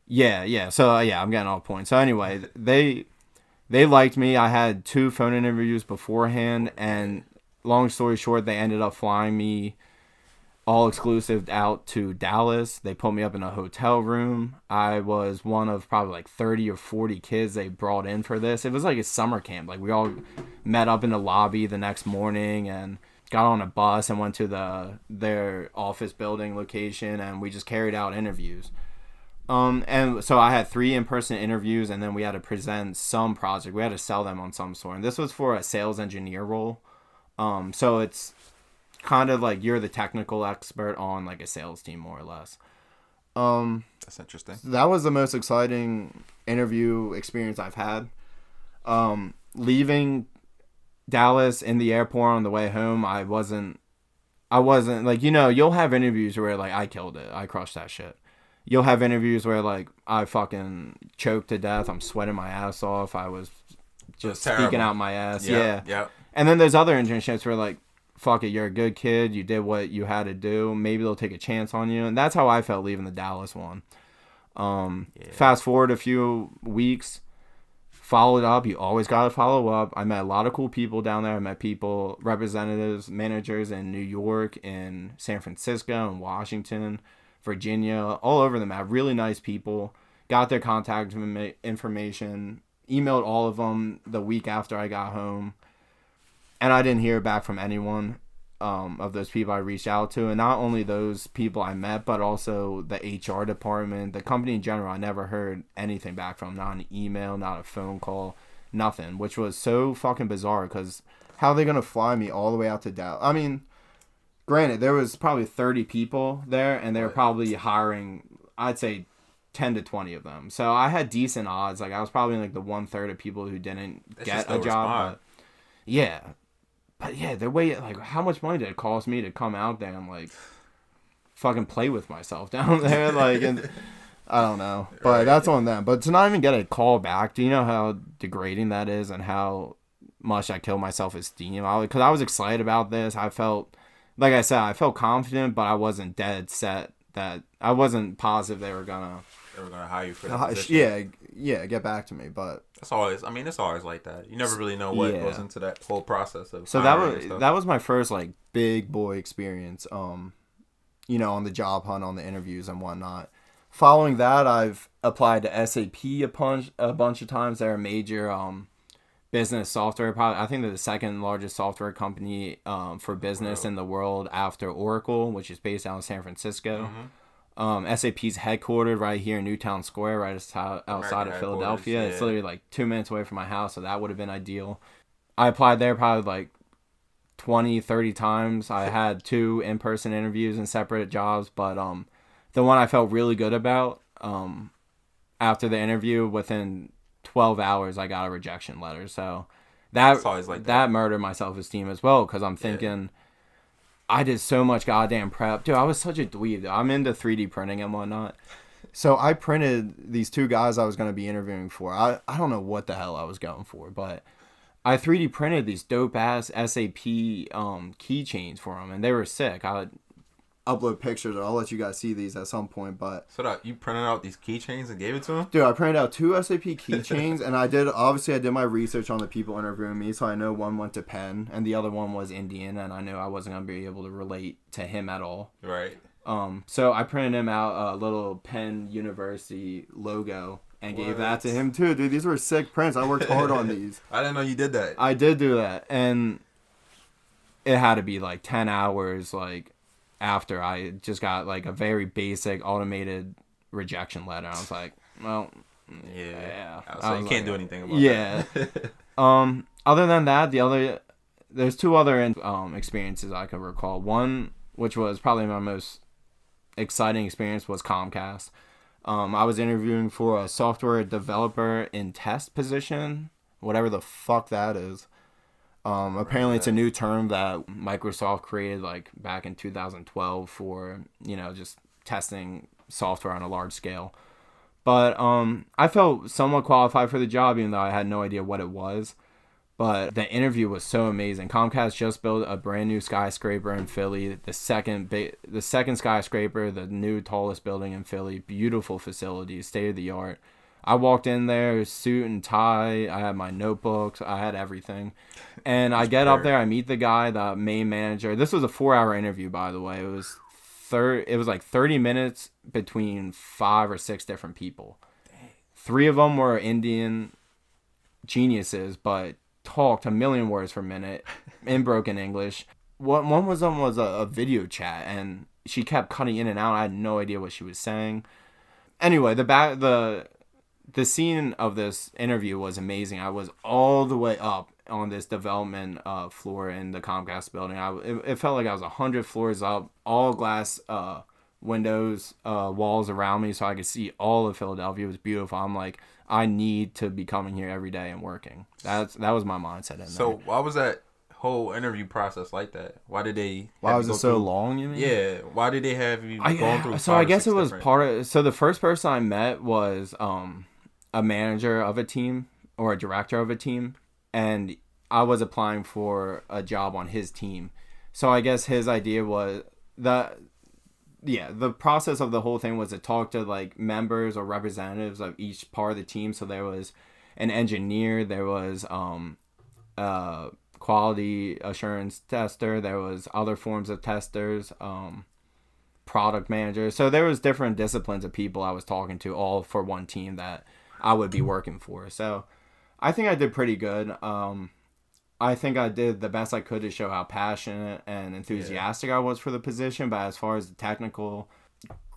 S1: Yeah. So I'm getting all points. So anyway, they liked me. I had 2 phone interviews beforehand, and long story short, they ended up flying me all exclusive out to Dallas. They put me up in a hotel room. I was one of probably like 30 or 40 kids they brought in for this. It was like a summer camp. Like we all met up in the lobby the next morning and got on a bus and went to their office building location, and we just carried out interviews. And so I had 3 in-person interviews, and then we had to present some project. We had to sell them on some sort. And this was for a sales engineer role. So it's kind of like you're the technical expert on like a sales team, more or less.
S2: That's interesting.
S1: That was the most exciting interview experience I've had. Leaving Dallas in the airport on the way home, I wasn't like, you'll have interviews where like I killed it, I crushed that shit. You'll have interviews where like I fucking choked to death, I'm sweating my ass off, I was just speaking out my ass. Yeah. And then there's other internships where like, fuck it, you're a good kid, you did what you had to do, maybe they'll take a chance on you. And that's how I felt leaving the Dallas one. Fast forward a few weeks, followed up. You always got to follow up. I met a lot of cool people down there. I met people, representatives, managers in New York, in San Francisco, in Washington, Virginia, all over the map. Really nice people. Got their contact information, emailed all of them the week after I got home. And I didn't hear back from anyone of those people I reached out to. And not only those people I met, but also the HR department, the company in general. I never heard anything back from. Not an email, not a phone call, nothing. Which was so fucking bizarre, because how are they going to fly me all the way out to Dallas? I mean, granted, there was probably 30 people there, and they were probably hiring, I'd say, 10 to 20 of them. So I had decent odds. Like, I was probably like the 1/3 of people who didn't get a job. But yeah. But yeah, the way, like, how much money did it cost me to come out there and, like, fucking play with myself down there? Like, and I don't know. But that's on them. But to not even get a call back, do you know how degrading that is and how much I killed my self-esteem? Because I was excited about this. I felt, like I said, I felt confident, but I wasn't dead set that, I wasn't positive they were going to
S2: hire you for the position.
S1: Yeah, get back to me. But
S2: it's always like that. You never really know what goes into that whole process of.
S1: So that was my first like big boy experience. On the job hunt, on the interviews and whatnot. Following that, I've applied to SAP a bunch of times. They're a major business software. Probably, I think they're the second largest software company for business in the world after Oracle, which is based out in San Francisco. Mm-hmm. SAP's headquartered right here in Newtown Square, right outside of Philadelphia. It's literally like 2 minutes away from my house, so that would have been ideal. I applied there probably like 20, 30 times. I had 2 in-person interviews in separate jobs, but the one I felt really good about, after the interview, within 12 hours, I got a rejection letter. So that murdered my self-esteem as well, because I'm thinking... I did so much goddamn prep. Dude, I was such a dweeb. I'm into 3D printing and whatnot. So I printed these 2 guys I was going to be interviewing for. I don't know what the hell I was going for, but I 3D printed these dope-ass SAP keychains for them, and they were sick. I would upload pictures, or I'll let you guys see these at some point. But
S2: so you printed out these keychains and gave it to them?
S1: Dude, I printed out 2 SAP keychains, and I did my research on the people interviewing me, so I know one went to Penn, and the other one was Indian, and I knew I wasn't going to be able to relate to him at all.
S2: Right.
S1: So I printed him out a little Penn University logo and gave that to him too. Dude, these were sick prints. I worked hard on these.
S2: I didn't know you did that.
S1: I did do that, and it had to be like 10 hours, like, after I just got like a very basic automated rejection letter. I was like, well, yeah.
S2: So you can't do anything about that.
S1: Other than that, there's 2 other experiences I can recall. One, which was probably my most exciting experience, was Comcast. I was interviewing for a software developer in test position, whatever the fuck that is. Apparently it's a new term that Microsoft created like back in 2012 for, just testing software on a large scale. But I felt somewhat qualified for the job, even though I had no idea what it was. But the interview was so amazing. Comcast just built a brand new skyscraper in Philly, the second skyscraper, the new tallest building in Philly. Beautiful facilities, state of the art. I walked in there, suit and tie. I had my notebooks. I had everything. And I get up there. I meet the guy, the main manager. This was a 4-hour interview, by the way. It was like 30 minutes between 5 or 6 different people. 3 of them were Indian geniuses, but talked a million words per minute in broken English. One was a video chat, and she kept cutting in and out. I had no idea what she was saying. Anyway, the scene of this interview was amazing. I was all the way up on this development floor in the Comcast building. It felt like I was 100 floors up, all glass windows, walls around me, so I could see all of Philadelphia. It was beautiful. I'm like, I need to be coming here every day and working. That was my mindset in there.
S2: So why was that whole interview process like that? Why did they?
S1: Why was it so long? You mean?
S2: Yeah. Why did they have you going through?
S1: So I guess it was part of. So the first person I met was a manager of a team or a director of a team, and I was applying for a job on his team. So I guess his idea was the process of the whole thing was to talk to like members or representatives of each part of the team. So there was an engineer, there was quality assurance tester, there was other forms of testers, product managers. So there was different disciplines of people I was talking to, all for one team that I would be working for. So I think I did pretty good. I think I did the best I could to show how passionate and enthusiastic I was for the position. But as far as the technical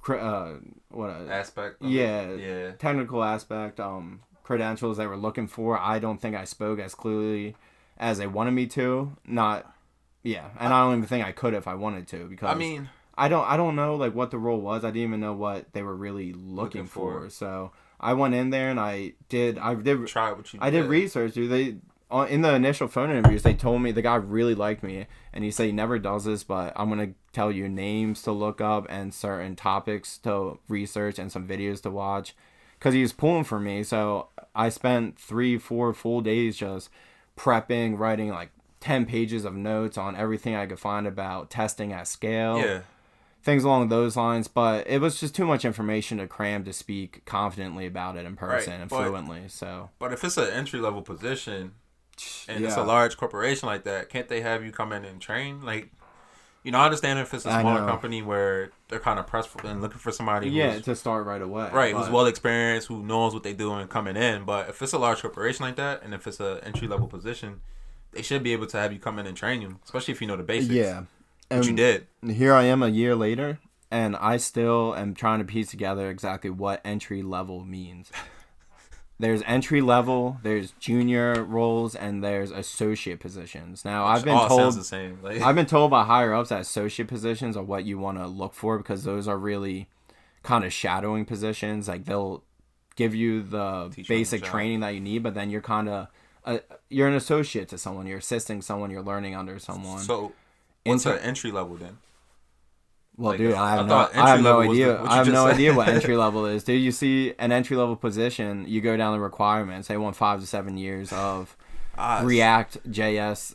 S2: aspect,
S1: technical aspect, credentials they were looking for, I don't think I spoke as clearly as they wanted me to. And I don't even think I could if I wanted to, because I don't know like what the role was. I didn't even know what they were really looking for. So I went in there and I did research. In the initial phone interviews, they told me the guy really liked me, and he said he never does this, but I'm going to tell you names to look up and certain topics to research and some videos to watch, because he was pulling for me. So I spent 3-4 full days just prepping, writing like 10 pages of notes on everything I could find about testing at scale, things along those lines. But it was just too much information to cram to speak confidently about it in person and fluently. So,
S2: but if it's an entry-level position and it's a large corporation like that, can't they have you come in and train? Like, I understand if it's a smaller company where they're kind of pressed and looking for somebody
S1: to start right away.
S2: Right, who's well experienced, who knows what they're doing coming in. But if it's a large corporation like that, and if it's an entry-level position, they should be able to have you come in and train you, especially if you know the basics. Yeah. Which you did.
S1: Here I am a year later, and I still am trying to piece together exactly what entry-level means. There's entry level, there's junior roles, and there's associate positions. Now, I've been told
S2: sounds the same. Like,
S1: I've been told by higher ups that associate positions are what you want to look for, because those are really kind of shadowing positions. Like, they'll give you the basic training that you need, but then you're kind of you're an associate to someone, you're assisting someone, you're learning under someone.
S2: So, what's an entry level then?
S1: Well, like, dude, I have no idea. I have no idea what entry level is. Dude, you see an entry level position, you go down the requirements. They want 5 to 7 years of React JS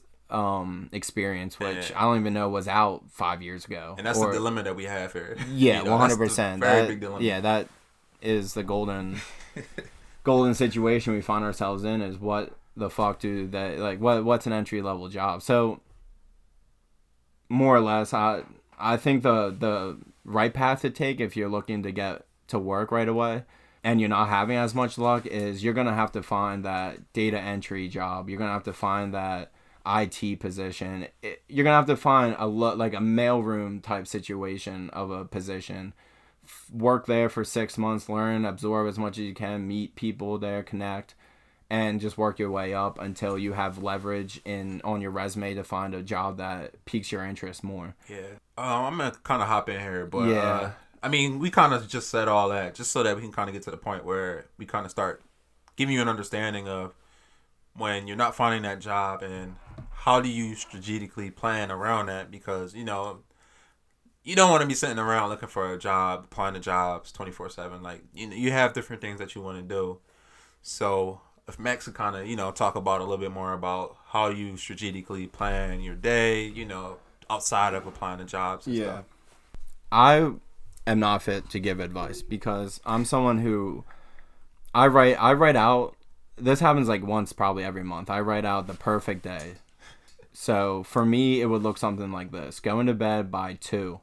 S1: experience, which I don't even know was out 5 years ago.
S2: And that's the dilemma that we have here.
S1: Yeah, 100%. Very big dilemma. Yeah, that is the golden situation we find ourselves in. Is what the fuck do that, like, what's an entry level job? So more or less, I think the right path to take if you're looking to get to work right away and you're not having as much luck is you're going to have to find that data entry job. You're going to have to find that IT position. You're going to have to find like a mailroom type situation of a position. Work there for 6 months, learn, absorb as much as you can, meet people there, connect, and just work your way up until you have leverage on your resume to find a job that piques your interest more.
S2: Yeah. I'm going to kind of hop in here, but we kind of just said all that just so that we can kind of get to the point where we kind of start giving you an understanding of when you're not finding that job and how do you strategically plan around that, because, you don't want to be sitting around looking for a job, applying to jobs 24/7. Like, you have different things that you want to do. So if Max could kind of, talk about a little bit more about how you strategically plan your day, outside of applying to jobs and stuff.
S1: I am not fit to give advice because I'm someone who I write out. This happens like once probably every month. I write out the perfect day. So for me, it would look something like this: going to bed by 2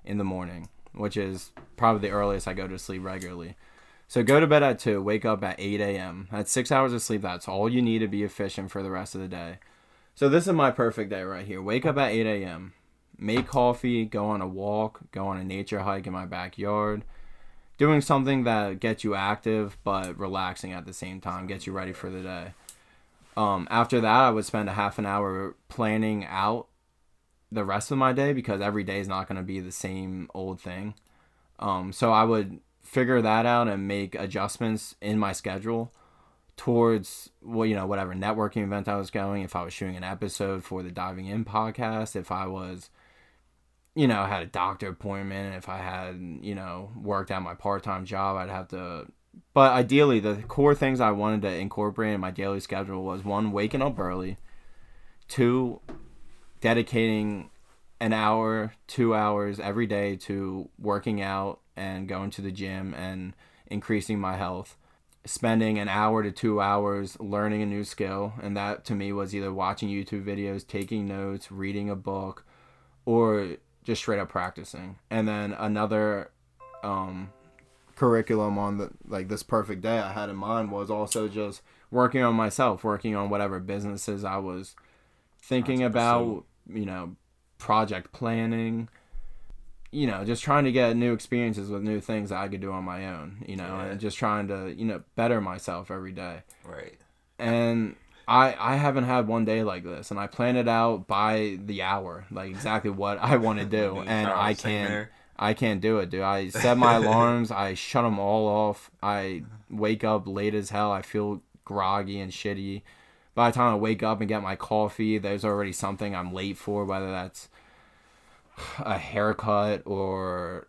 S1: in the morning, which is probably the earliest I go to sleep regularly. So go to bed at 2, wake up at 8 a.m. That's 6 hours of sleep. That's all you need to be efficient for the rest of the day. So this is my perfect day right here. Wake up at 8 a.m., make coffee, go on a walk, go on a nature hike in my backyard, doing something that gets you active but relaxing at the same time, gets you ready for the day. After that, I would spend a half an hour planning out the rest of my day because every day is not going to be the same old thing. So I would figure that out and make adjustments in my schedule towards whatever networking event I was going. If I was shooting an episode for the Diving In podcast, if I was had a doctor appointment, if I had worked at my part-time job, I'd have to. But ideally, the core things I wanted to incorporate in my daily schedule was 1, waking up early, 2, dedicating an hour, 2 hours every day to working out and going to the gym and increasing my health, spending an hour to 2 hours learning a new skill. And that to me was either watching YouTube videos, taking notes, reading a book, or just straight up practicing. And then another curriculum on this perfect day I had in mind was also just working on myself, working on whatever businesses I was thinking about, project planning, just trying to get new experiences with new things that I could do on my own, and just trying to, better myself every day.
S2: Right.
S1: And I haven't had one day like this, and I plan it out by the hour, like exactly what I want to do, and I can't do it, dude. I set my alarms, I shut them all off, I wake up late as hell, I feel groggy and shitty. By the time I wake up and get my coffee, there's already something I'm late for, whether that's a haircut or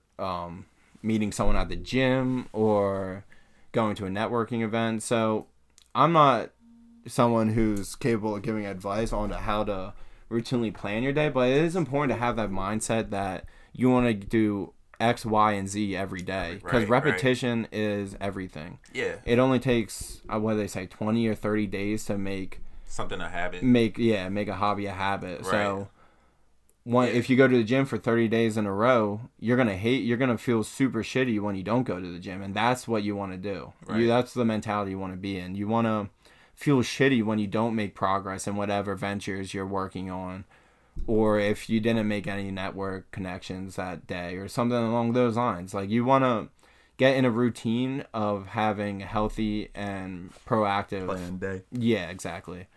S1: meeting someone at the gym or going to a networking event. So I'm not someone who's capable of giving advice on how to routinely plan your day, but it is important to have that mindset that you want to do X, Y, and Z every day, because repetition is everything.
S2: Yeah.
S1: It only takes, what do they say, 20 or 30 days to make
S2: something a habit.
S1: Make a hobby a habit. Right. So if you go to the gym for 30 days in a row, you're going to feel super shitty when you don't go to the gym, and that's what you want to do. Right. That's the mentality you want to be in. You want to feel shitty when you don't make progress in whatever ventures you're working on, or if you didn't make any network connections that day or something along those lines. Like, you want to get in a routine of having a healthy and proactive
S2: planned day.
S1: Yeah, exactly.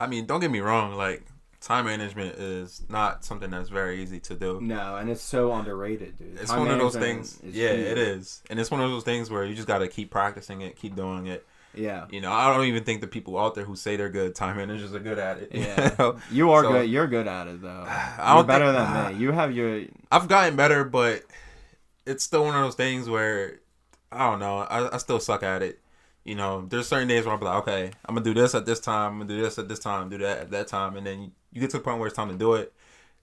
S2: I mean, don't get me wrong, like, time management is not something that's very easy to do.
S1: No, and it's so underrated, dude.
S2: It's one of those things. Yeah, it is. And it's one of those things where you just got to keep practicing it, keep doing it.
S1: Yeah.
S2: I don't even think the people out there who say they're good time managers are good at it.
S1: Yeah. You are good. You're good at it, though. You're better than me. You have your...
S2: I've gotten better, but it's still one of those things where, I don't know, I still suck at it. There's certain days where I'll be like, okay, I'm going to do this at this time, I'm going to do this at this time, do that at that time, and then you get to the point where it's time to do it,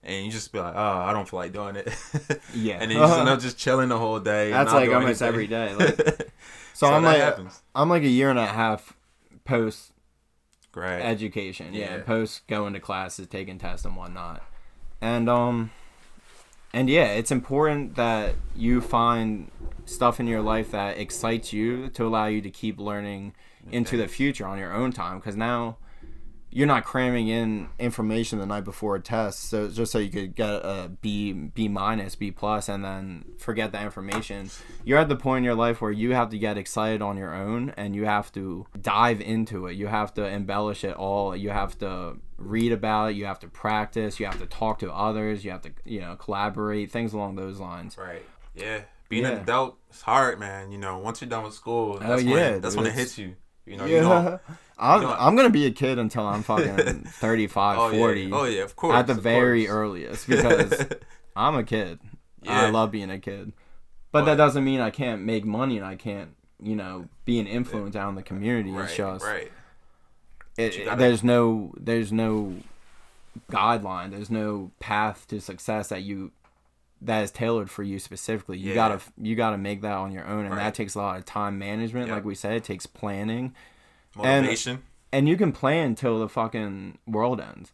S2: and you just be like, oh, I don't feel like doing it.
S1: Yeah.
S2: And then you just end up just chilling the whole day.
S1: That's like almost every day. Like, so I'm like a year and a half post education. Yeah. Post going to classes, taking tests and whatnot. And yeah, it's important that you find stuff in your life that excites you to allow you to keep learning into the future on your own time, because now you're not cramming in information the night before a test, so just so you could get a B minus, B plus, and then forget that information. You're at the point in your life where you have to get excited on your own, and you have to dive into it. You have to embellish it all. You have to read about it. You have to practice. You have to talk to others. You have to, collaborate, things along those lines.
S2: Right. Yeah. Being an adult is hard, man. Once you're done with school, that's when it hits you.
S1: I'm gonna be a kid until I'm fucking 35, 40.
S2: Oh yeah, of course.
S1: At the very earliest, because I'm a kid. Yeah. I love being a kid, but that doesn't mean I can't make money and I can't, be an influence out in the community. It's just there's no guideline. There's no path to success that you that is tailored for you specifically. You gotta make that on your own, and that takes a lot of time management. Like we said, it takes planning,
S2: motivation,
S1: and you can plan till the fucking world ends.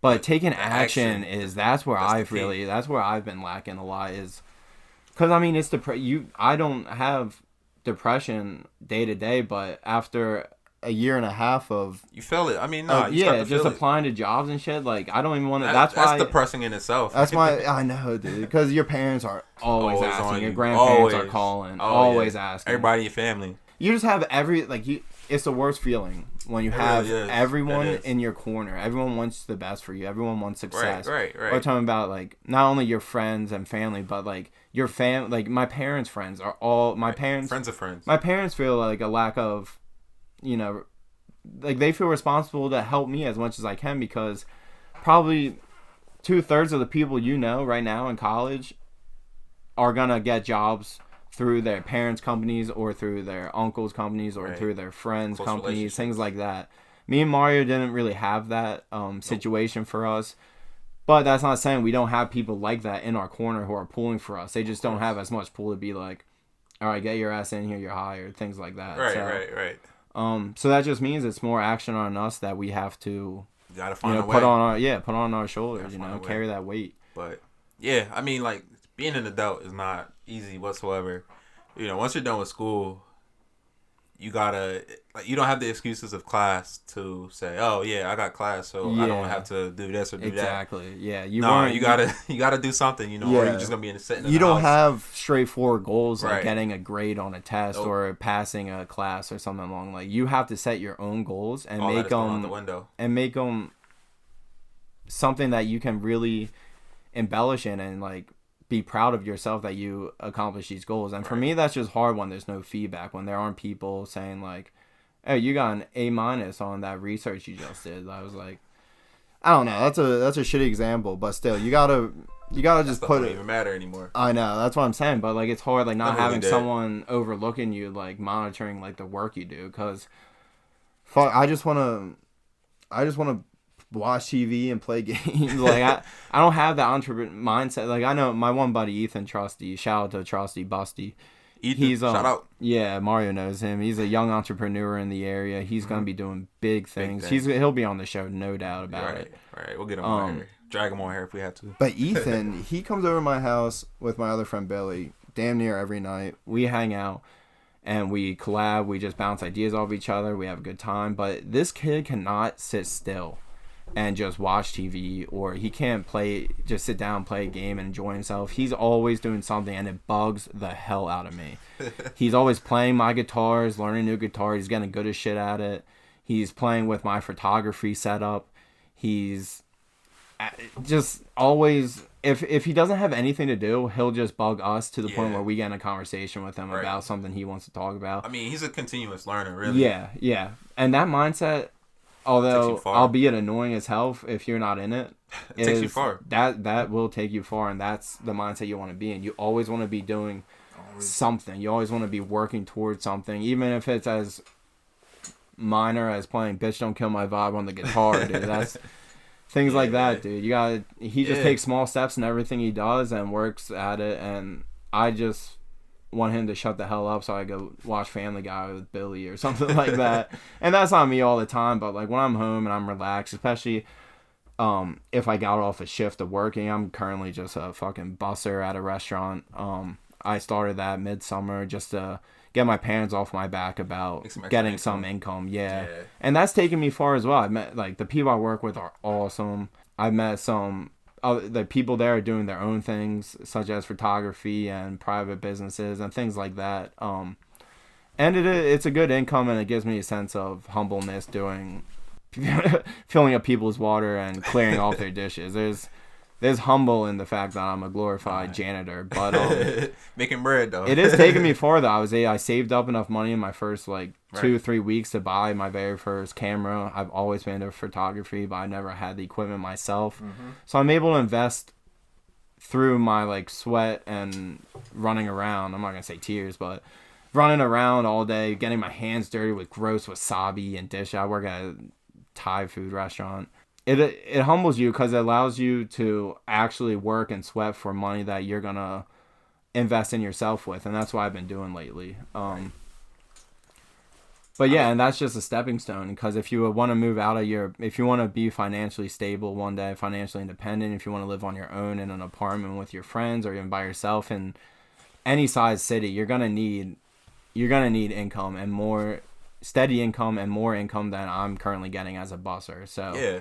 S1: But taking action is that's where I've been lacking a lot, is because I mean it's I don't have depression day to day, but after a year and a half of
S2: you feel it. I mean,
S1: just applying to jobs and shit. Like I don't even want to. That's
S2: depressing in itself.
S1: That's why I know, dude. Because your parents are always asking, your grandparents are calling, always asking.
S2: Everybody in your family.
S1: You just have it's the worst feeling when you have everyone in your corner. Everyone wants the best for you. Everyone wants success.
S2: Right.
S1: We're talking about like not only your friends and family, but like your like my parents' friends are all my parents.
S2: Friends of friends.
S1: My parents feel like a lack of, like they feel responsible to help me as much as I can, because probably 2/3 of the people right now in college are gonna get jobs through their parents' companies or through their uncles' companies or through their friends' close companies, things like that. Me and Mario didn't really have that situation for us, but that's not saying we don't have people like that in our corner who are pulling for us. They just don't have as much pull to be like, all right, get your ass in here, you're hired, things like that.
S2: Right.
S1: So that just means it's more action on us that we have to
S2: you gotta find
S1: put on our shoulders, carry that weight.
S2: But yeah, I mean, like, being an adult is not easy whatsoever. Once you're done with school, you gotta, like, you don't have the excuses of class to say, oh yeah, I got class, so I don't have to do this or do that.
S1: Exactly. Yeah. You
S2: gotta do something, or you're just gonna be sitting in the house. You
S1: don't have straightforward goals like getting a grade on a test or passing a class or something along. Like, you have to set your own goals and make them something that you can really embellish in and like be proud of yourself that you accomplish these goals. And for me, that's just hard when there's no feedback, when there aren't people saying like, hey, you got an A- on that research you just did. I was like, I don't know. That's a shitty example, but still, you gotta just put it.
S2: Doesn't even matter anymore.
S1: I know, that's what I'm saying. But like, it's hard, like not having someone overlooking you, like monitoring like the work you do. Cause, fuck, I just wanna watch TV and play games. Like I don't have that entrepreneur mindset. Like I know my one buddy Ethan Trusty. Shout out to Trusty Busty.
S2: Ethan, he's shout out.
S1: Yeah, Mario knows him. He's a young entrepreneur in the area. He's gonna be doing big things. He'll be on the show, no doubt about it.
S2: Right. We'll get him on here. Drag him on here if we have to.
S1: But Ethan, he comes over to my house with my other friend Billy damn near every night. We hang out and we collab. We just bounce ideas off each other. We have a good time. But this kid cannot sit still and just watch TV, or he can't just sit down and play a game and enjoy himself. He's always doing something, and it bugs the hell out of me. He's always playing my guitars, learning new guitar. He's getting good as shit at it. He's playing with my photography setup. He's just always, if he doesn't have anything to do, he'll just bug us to the point where we get in a conversation with him about something he wants to talk about.
S2: I mean, he's a continuous learner, really.
S1: Yeah. And that mindset, although albeit annoying as hell if you're not in it,
S2: takes you far.
S1: That will take you far, and that's the mindset you want to be in. You always want to be doing something. You always want to be working towards something, even if it's as minor as playing "Bitch Don't Kill My Vibe" on the guitar, dude. That's things like that, dude. He just takes small steps in everything he does and works at it, and I just want him to shut the hell up so I go watch Family Guy with Billy or something like that. And that's not me all the time, but like when I'm home and I'm relaxed, especially if I got off a shift of working. I'm currently just a fucking busser at a restaurant. I started that midsummer just to get my parents off my back about getting some income. Yeah. And that's taken me far as well. I met, like, the people I work with are awesome. I've met some the people there are doing their own things, such as photography and private businesses and things like that. And it's a good income, and it gives me a sense of humbleness doing filling up people's water and clearing off their dishes. There's humble in the fact that I'm a glorified janitor, but
S2: making bread though.
S1: It is taking me far though. I saved up enough money in my first 2-3 weeks to buy my very first camera. I've always been into photography, but I never had the equipment myself. Mm-hmm. So I'm able to invest through my sweat and running around. I'm not gonna say tears, but running around all day, getting my hands dirty with gross wasabi and dish. I work at a Thai food restaurant. it humbles you because it allows you to actually work and sweat for money that you're gonna invest in yourself with, and that's what I've been doing lately. But yeah, and that's just a stepping stone, because if you want to move out of if you want to be financially stable one day, financially independent, if you want to live on your own in an apartment with your friends or even by yourself in any size city, you're gonna need income, and more steady income and more income than I'm currently getting as a busser. So
S2: yeah,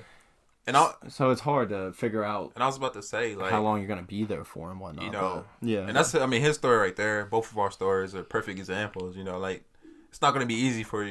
S1: so it's hard to figure out.
S2: And I was about to say, like,
S1: how long you're gonna be there for and whatnot.
S2: You know,
S1: yeah.
S2: And that's, I mean, his story right there. Both of our stories are perfect examples. You know, like, it's not gonna be easy for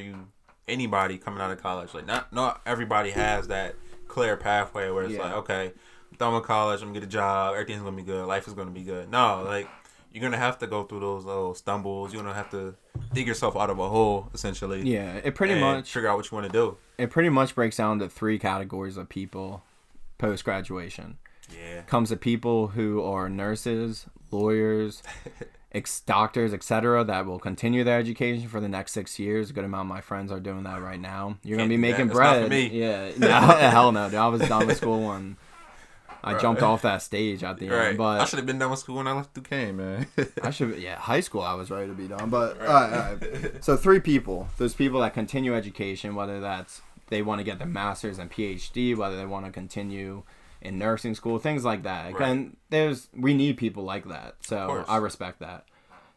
S2: anybody coming out of college. Like, not everybody has that clear pathway where it's like, okay, I'm done with college, I'm gonna get a job, everything's gonna be good, life is gonna be good. No, like, you're gonna have to go through those little stumbles. You're gonna have to dig yourself out of a hole, essentially.
S1: Yeah, it pretty much
S2: figure out what you want to do.
S1: It pretty much breaks down to 3 categories of people post graduation.
S2: Yeah,
S1: comes to people who are nurses, lawyers, doctors, etc., that will continue their education for the next 6 years. A good amount of my friends are doing that right now. You're gonna be making bread.
S2: Not for me.
S1: Yeah, no, hell no, dude. I was done with school when I jumped off that stage at the end. But
S2: I should have been done with school when I left Duquesne, man.
S1: High school I was ready to be done. But all right. So 3 people. Those people that continue education, whether that's they want to get their master's and PhD, whether they want to continue in nursing school, things like that.
S2: Right.
S1: And we need people like that. So I respect that.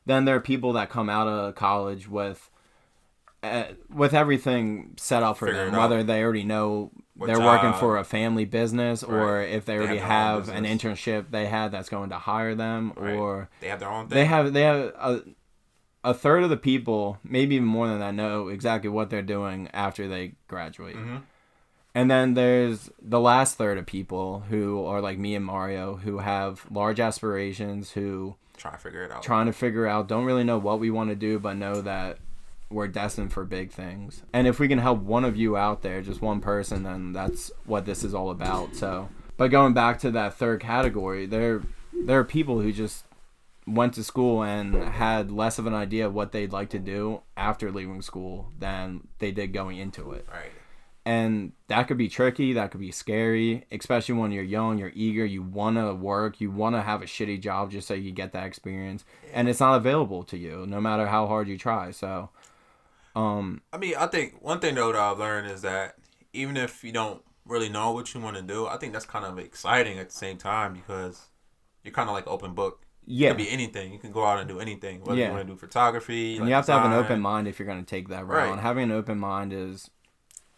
S1: Then there are people that come out of college with everything set up for them, whether they already know they're working for a family business, or if they already have an internship they had that's going to hire them, or
S2: they have their own thing.
S1: They have a third of the people, maybe even more than that, know exactly what they're doing after they graduate. Mm-hmm. And then there's the last third of people who are like me and Mario, who have large aspirations, who
S2: trying to
S1: figure out, don't really know what we want to do, but know that we're destined for big things. And if we can help one of you out there, just one person, then that's what this is all about. So, but going back to that third category, there are people who just went to school and had less of an idea of what they'd like to do after leaving school than they did going into it.
S2: Right.
S1: And that could be tricky, that could be scary, especially when you're young, you're eager, you want to work, you want to have a shitty job just so you get that experience. And it's not available to you, no matter how hard you try. So,
S2: I mean, I think one thing, though, that I've learned is that even if you don't really know what you want to do, I think that's kind of exciting at the same time, because you're kind of like open book.
S1: Yeah.
S2: It could be anything. You can go out and do anything, whether you want to do photography.
S1: And you have to have an open mind if you're going to take that route. Right. And having an open mind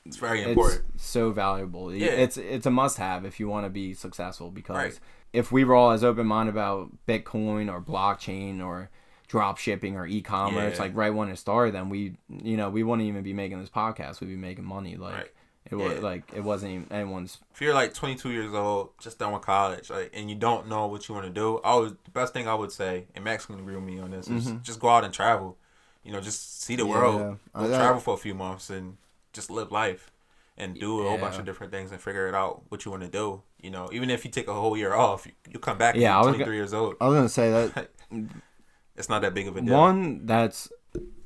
S2: it's very important.
S1: It's so valuable. Yeah. It's a must-have if you want to be successful, because if we were all as open-minded about Bitcoin or blockchain or drop shipping or e-commerce, like right when it started, then we wouldn't even be making this podcast. We'd be making money. Like it was it wasn't even anyone's.
S2: If you're like 22 years old, just done with college, and you don't know what you want to do, the best thing I would say, and Max can agree with me on this, is just go out and travel. Just see the world. Go travel for a few months and just live life and do a whole bunch of different things and figure it out what you want to do. Even if you take a whole year off, you come back and you're 23 years old.
S1: I was going to say that
S2: it's not that big of a deal.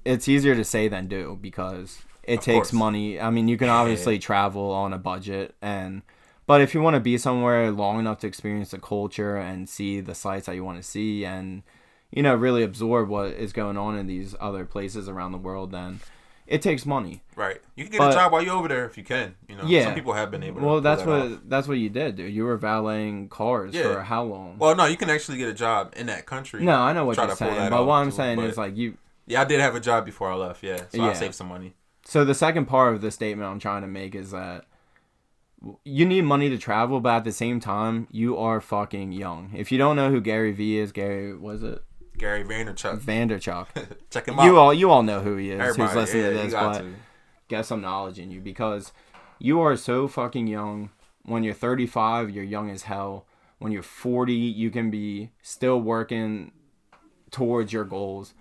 S1: It's easier to say than do, because it takes money. I mean, you can obviously travel on a budget, but if you want to be somewhere long enough to experience the culture and see the sights that you want to see, and really absorb what is going on in these other places around the world, then it takes money.
S2: Right. You can get a job while you're over there if you can. Some people have been able to.
S1: Well, that's what you did, dude. You were valeting cars for how long?
S2: Well, no, you can actually get a job in that country.
S1: No, I know what you're saying, but what I'm saying is, like, you.
S2: Yeah, I did have a job before I left. Yeah, so I saved some money.
S1: So the second part of the statement I'm trying to make is that you need money to travel, but at the same time, you are fucking young. If you don't know who Gary V is, Gary Vaynerchuk.
S2: Check him out.
S1: You all know who he is.
S2: Everybody,
S1: who's listening to this, but get some knowledge in you, because you are so fucking young. When you're 35, you're young as hell. When you're 40, you can be still working towards your goals.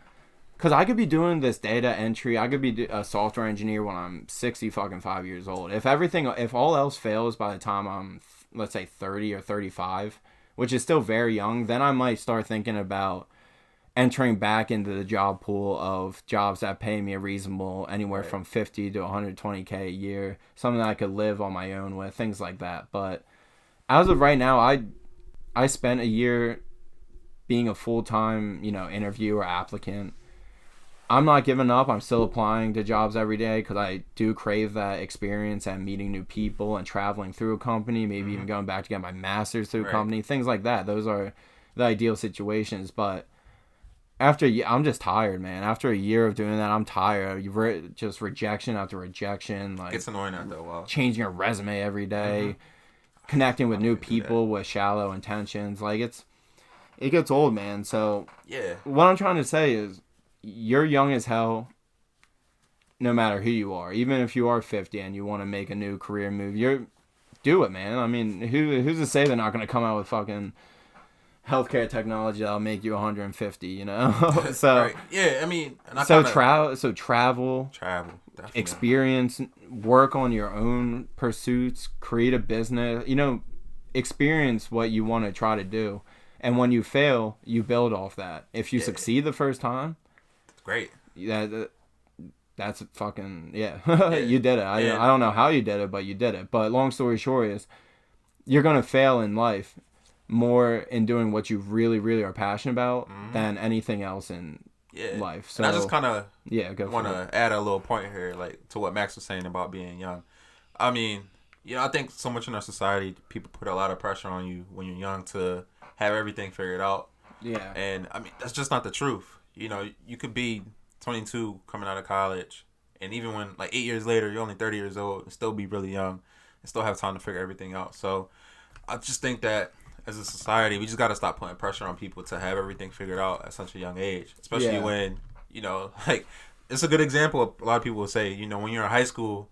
S1: Because I could be doing this data entry. I could be a software engineer when I'm 60 fucking 5 years old. If all else fails by the time I'm, let's say, 30 or 35, which is still very young, then I might start thinking about entering back into the job pool of jobs that pay me a reasonable anywhere from 50 to 120K a year, something that I could live on my own with, things like that. But as of right now, I spent a year being a full-time, interviewer, applicant. I'm not giving up. I'm still applying to jobs every day because I do crave that experience and meeting new people and traveling through a company, maybe even going back to get my master's through a company, things like that. Those are the ideal situations. But I'm just tired, man. After a year of doing that, I'm tired. Just rejection after rejection. Like,
S2: it's annoying after a while.
S1: Changing your resume every day, connecting with new people with shallow intentions. Like, it gets old, man. So what I'm trying to say is, you're young as hell, no matter who you are. Even if you are 50 and you want to make a new career move, do it, man. I mean, who's to say they're not going to come out with fucking healthcare technology that'll make you 150, So
S2: right. Yeah, I mean,
S1: travel,
S2: definitely.
S1: Experience, work on your own pursuits, create a business, experience what you want to try to do. And when you fail, you build off that. If you succeed the first time,
S2: great.
S1: That's fucking you did it. I don't know how you did it, but you did it. But long story short is, you're gonna fail in life more in doing what you really, really are passionate about than anything else in life. So
S2: and I just kind of want
S1: to
S2: add a little point here, like to what Max was saying about being young. I mean, I think so much in our society, people put a lot of pressure on you when you're young to have everything figured out.
S1: Yeah.
S2: And I mean, that's just not the truth. You could be 22 coming out of college, and even when, like, 8 years later, you're only 30 years old, and still be really young and still have time to figure everything out. So I just think that as a society, we just got to stop putting pressure on people to have everything figured out at such a young age, especially when, like, it's a good example. A lot of people will say, when you're in high school,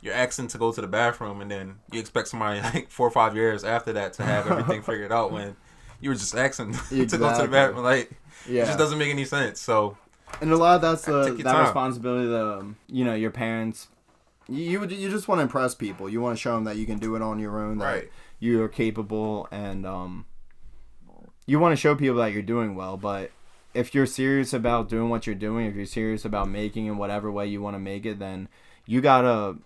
S2: you're asking to go to the bathroom, and then you expect somebody like 4 or 5 years after that to have everything figured out when you were just asking to go to the bathroom. Like, it just doesn't make any sense. So,
S1: and a lot of that's that responsibility of your parents. You just want to impress people. You want to show them that you can do it on your own, that you're capable, and you want to show people that you're doing well. But if you're serious about doing what you're doing, if you're serious about making in whatever way you want to make it, then you gotta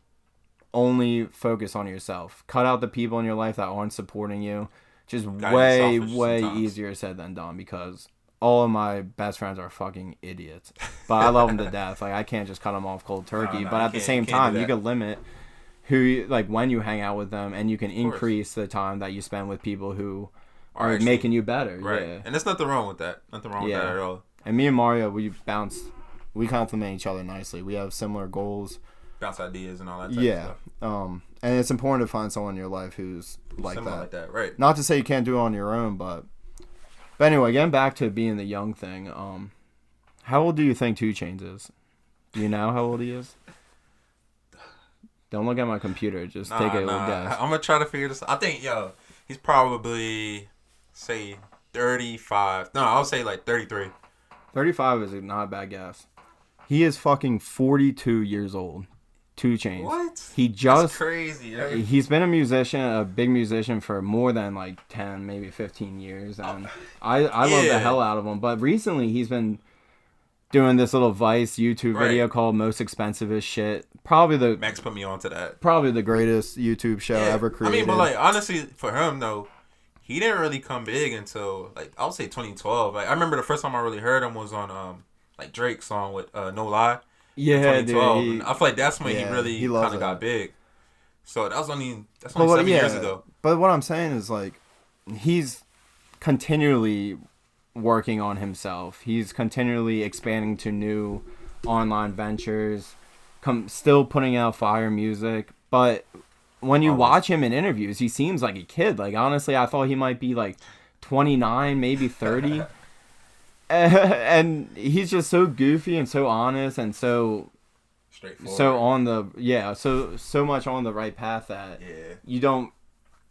S1: only focus on yourself. Cut out the people in your life that aren't supporting you. Just way easier said than done, because all of my best friends are fucking idiots. But I love them to death. Like, I can't just cut them off cold turkey. But at the same time, you can limit when you hang out with them, and you can increase the time that you spend with people who are actually making you better.
S2: Right.
S1: Yeah.
S2: And there's nothing wrong with that. Nothing wrong with that at all.
S1: And me and Mario, we complement each other nicely. We have similar goals.
S2: Bounce ideas and all that type of stuff.
S1: And it's important to find someone in your life who's like
S2: similar like that, right?
S1: Not to say you can't do it on your own, but anyway, getting back to being the young thing. How old do you think 2 Chainz is? Do you know how old he is? Don't look at my computer. Just take a little guess.
S2: I'm gonna try to figure this out. I think he's probably say 35. No, I'll say like 33.
S1: 35 is not a bad guess. He is fucking 42 years old. 2 Chainz.
S2: What?
S1: That's
S2: crazy.
S1: He's been a big musician for more than like 10, maybe 15 years, and I love the hell out of him. But recently, he's been doing this little Vice YouTube video called "Most Expensivest Shit."
S2: Max put me onto that.
S1: Probably the greatest YouTube show ever created.
S2: I mean, but like, honestly, for him though, he didn't really come big until like, I'll say 2012. Like, I remember the first time I really heard him was on like Drake's song with No Lie.
S1: Yeah,
S2: 2012.
S1: dude.
S2: I feel like that's when he really kind of got big. So that's only 7 years ago.
S1: But what I'm saying is, like, he's continually working on himself. He's continually expanding to new online ventures, still putting out fire music. But when you watch him in interviews, he seems like a kid. Like, honestly, I thought he might be like 29, maybe 30. And he's just so goofy and so honest and so
S2: straightforward.
S1: So on the so much on the right path that you don't.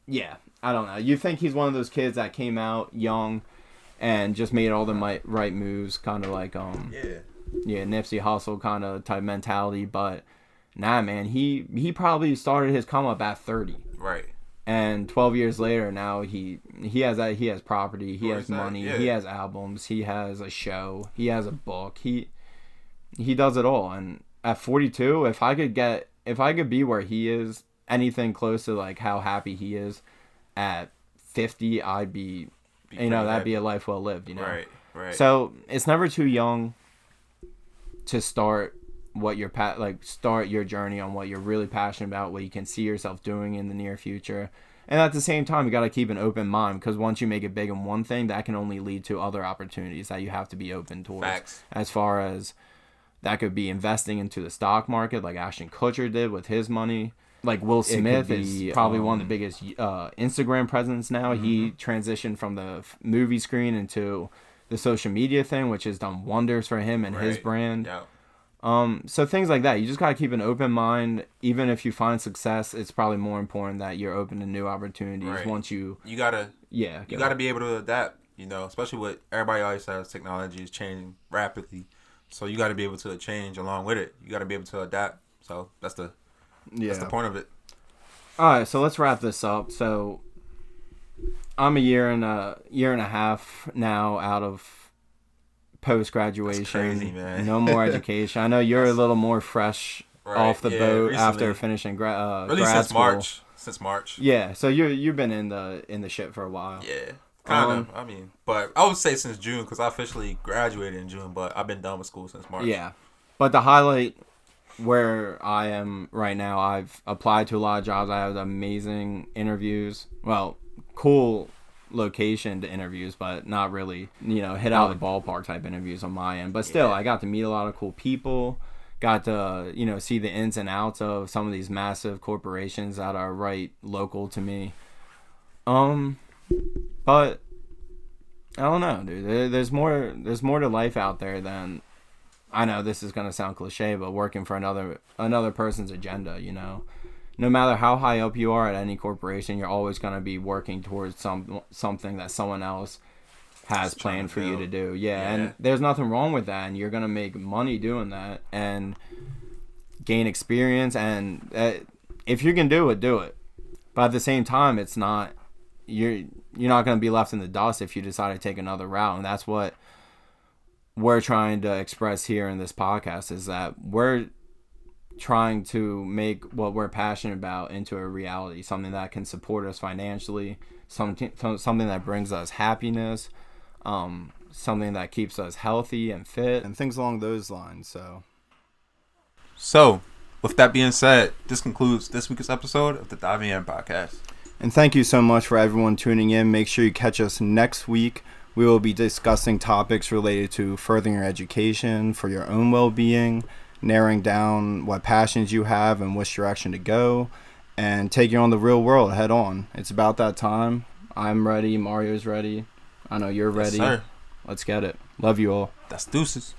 S1: Yeah, I don't know. You think he's one of those kids that came out young and just made all the right moves, kind of like Nipsey Hussle kind of type mentality. But nah, man, he probably started his come up at 30.
S2: Right.
S1: And 12 years later, now he has property, he has money,
S2: yeah.
S1: he has albums, he has a show, he has a book, he does it all. And at 42, if I could be where he is, anything close to like how happy he is at 50, I'd be that'd be a life well lived,
S2: Right.
S1: So it's never too young to start start your journey on what you're really passionate about, what you can see yourself doing in the near future. And at the same time, you got to keep an open mind, because once you make it big in one thing, that can only lead to other opportunities that you have to be open towards.
S2: Facts.
S1: As far as that could be investing into the stock market, like Ashton Kutcher did with his money. Like Will Smith is probably one of the biggest Instagram presence now. Mm-hmm. He transitioned from the movie screen into the social media thing, which has done wonders for him and his brand.
S2: Yeah.
S1: So things like that, you just gotta keep an open mind. Even if you find success, it's probably more important that you're open to new opportunities.
S2: Right.
S1: Once you
S2: gotta be able to adapt. Especially with everybody always says technology is changing rapidly, so you gotta be able to change along with it. You gotta be able to adapt. So that's the point of it.
S1: All right, so let's wrap this up. So I'm a year and a half now out of post-graduation.
S2: That's crazy, man.
S1: No more education. I know you're a little more fresh off the boat recently, after finishing grad school.
S2: Since March.
S1: Yeah, so you've been in the shit for a while.
S2: Yeah, kind of. I mean, but I would say since June, because I officially graduated in June, but I've been done with school since March.
S1: Yeah, but the highlight where I am right now, I've applied to a lot of jobs. I have amazing interviews. Well, cool location to interviews, but not really, hit out of the ballpark type interviews on my end. But still, I got to meet a lot of cool people, got to, see the ins and outs of some of these massive corporations that are right local to me. But I don't know, dude. There's more to life out there than, I know this is gonna sound cliche, but working for another person's agenda, No matter how high up you are at any corporation, you're always going to be working towards something that someone else has planned for you to do. Yeah, and there's nothing wrong with that, and you're going to make money doing that and gain experience, and if you can do it, do it. But at the same time, it's not you're not going to be left in the dust if you decide to take another route, and that's what we're trying to express here in this podcast, is that we're trying to make what we're passionate about into a reality, something that can support us financially, something that brings us happiness, something that keeps us healthy and fit, and things along those lines.
S2: So, with that being said, this concludes this week's episode of the Diving In Podcast.
S1: And thank you so much for everyone tuning in. Make sure you catch us next week. We will be discussing topics related to furthering your education for your own well-being, narrowing down what passions you have and which direction to go, and taking on the real world head on. It's about that time. I'm ready. Mario's ready. I know you're ready.
S2: Yes, sir.
S1: Let's get it. Love you all.
S2: That's deuces.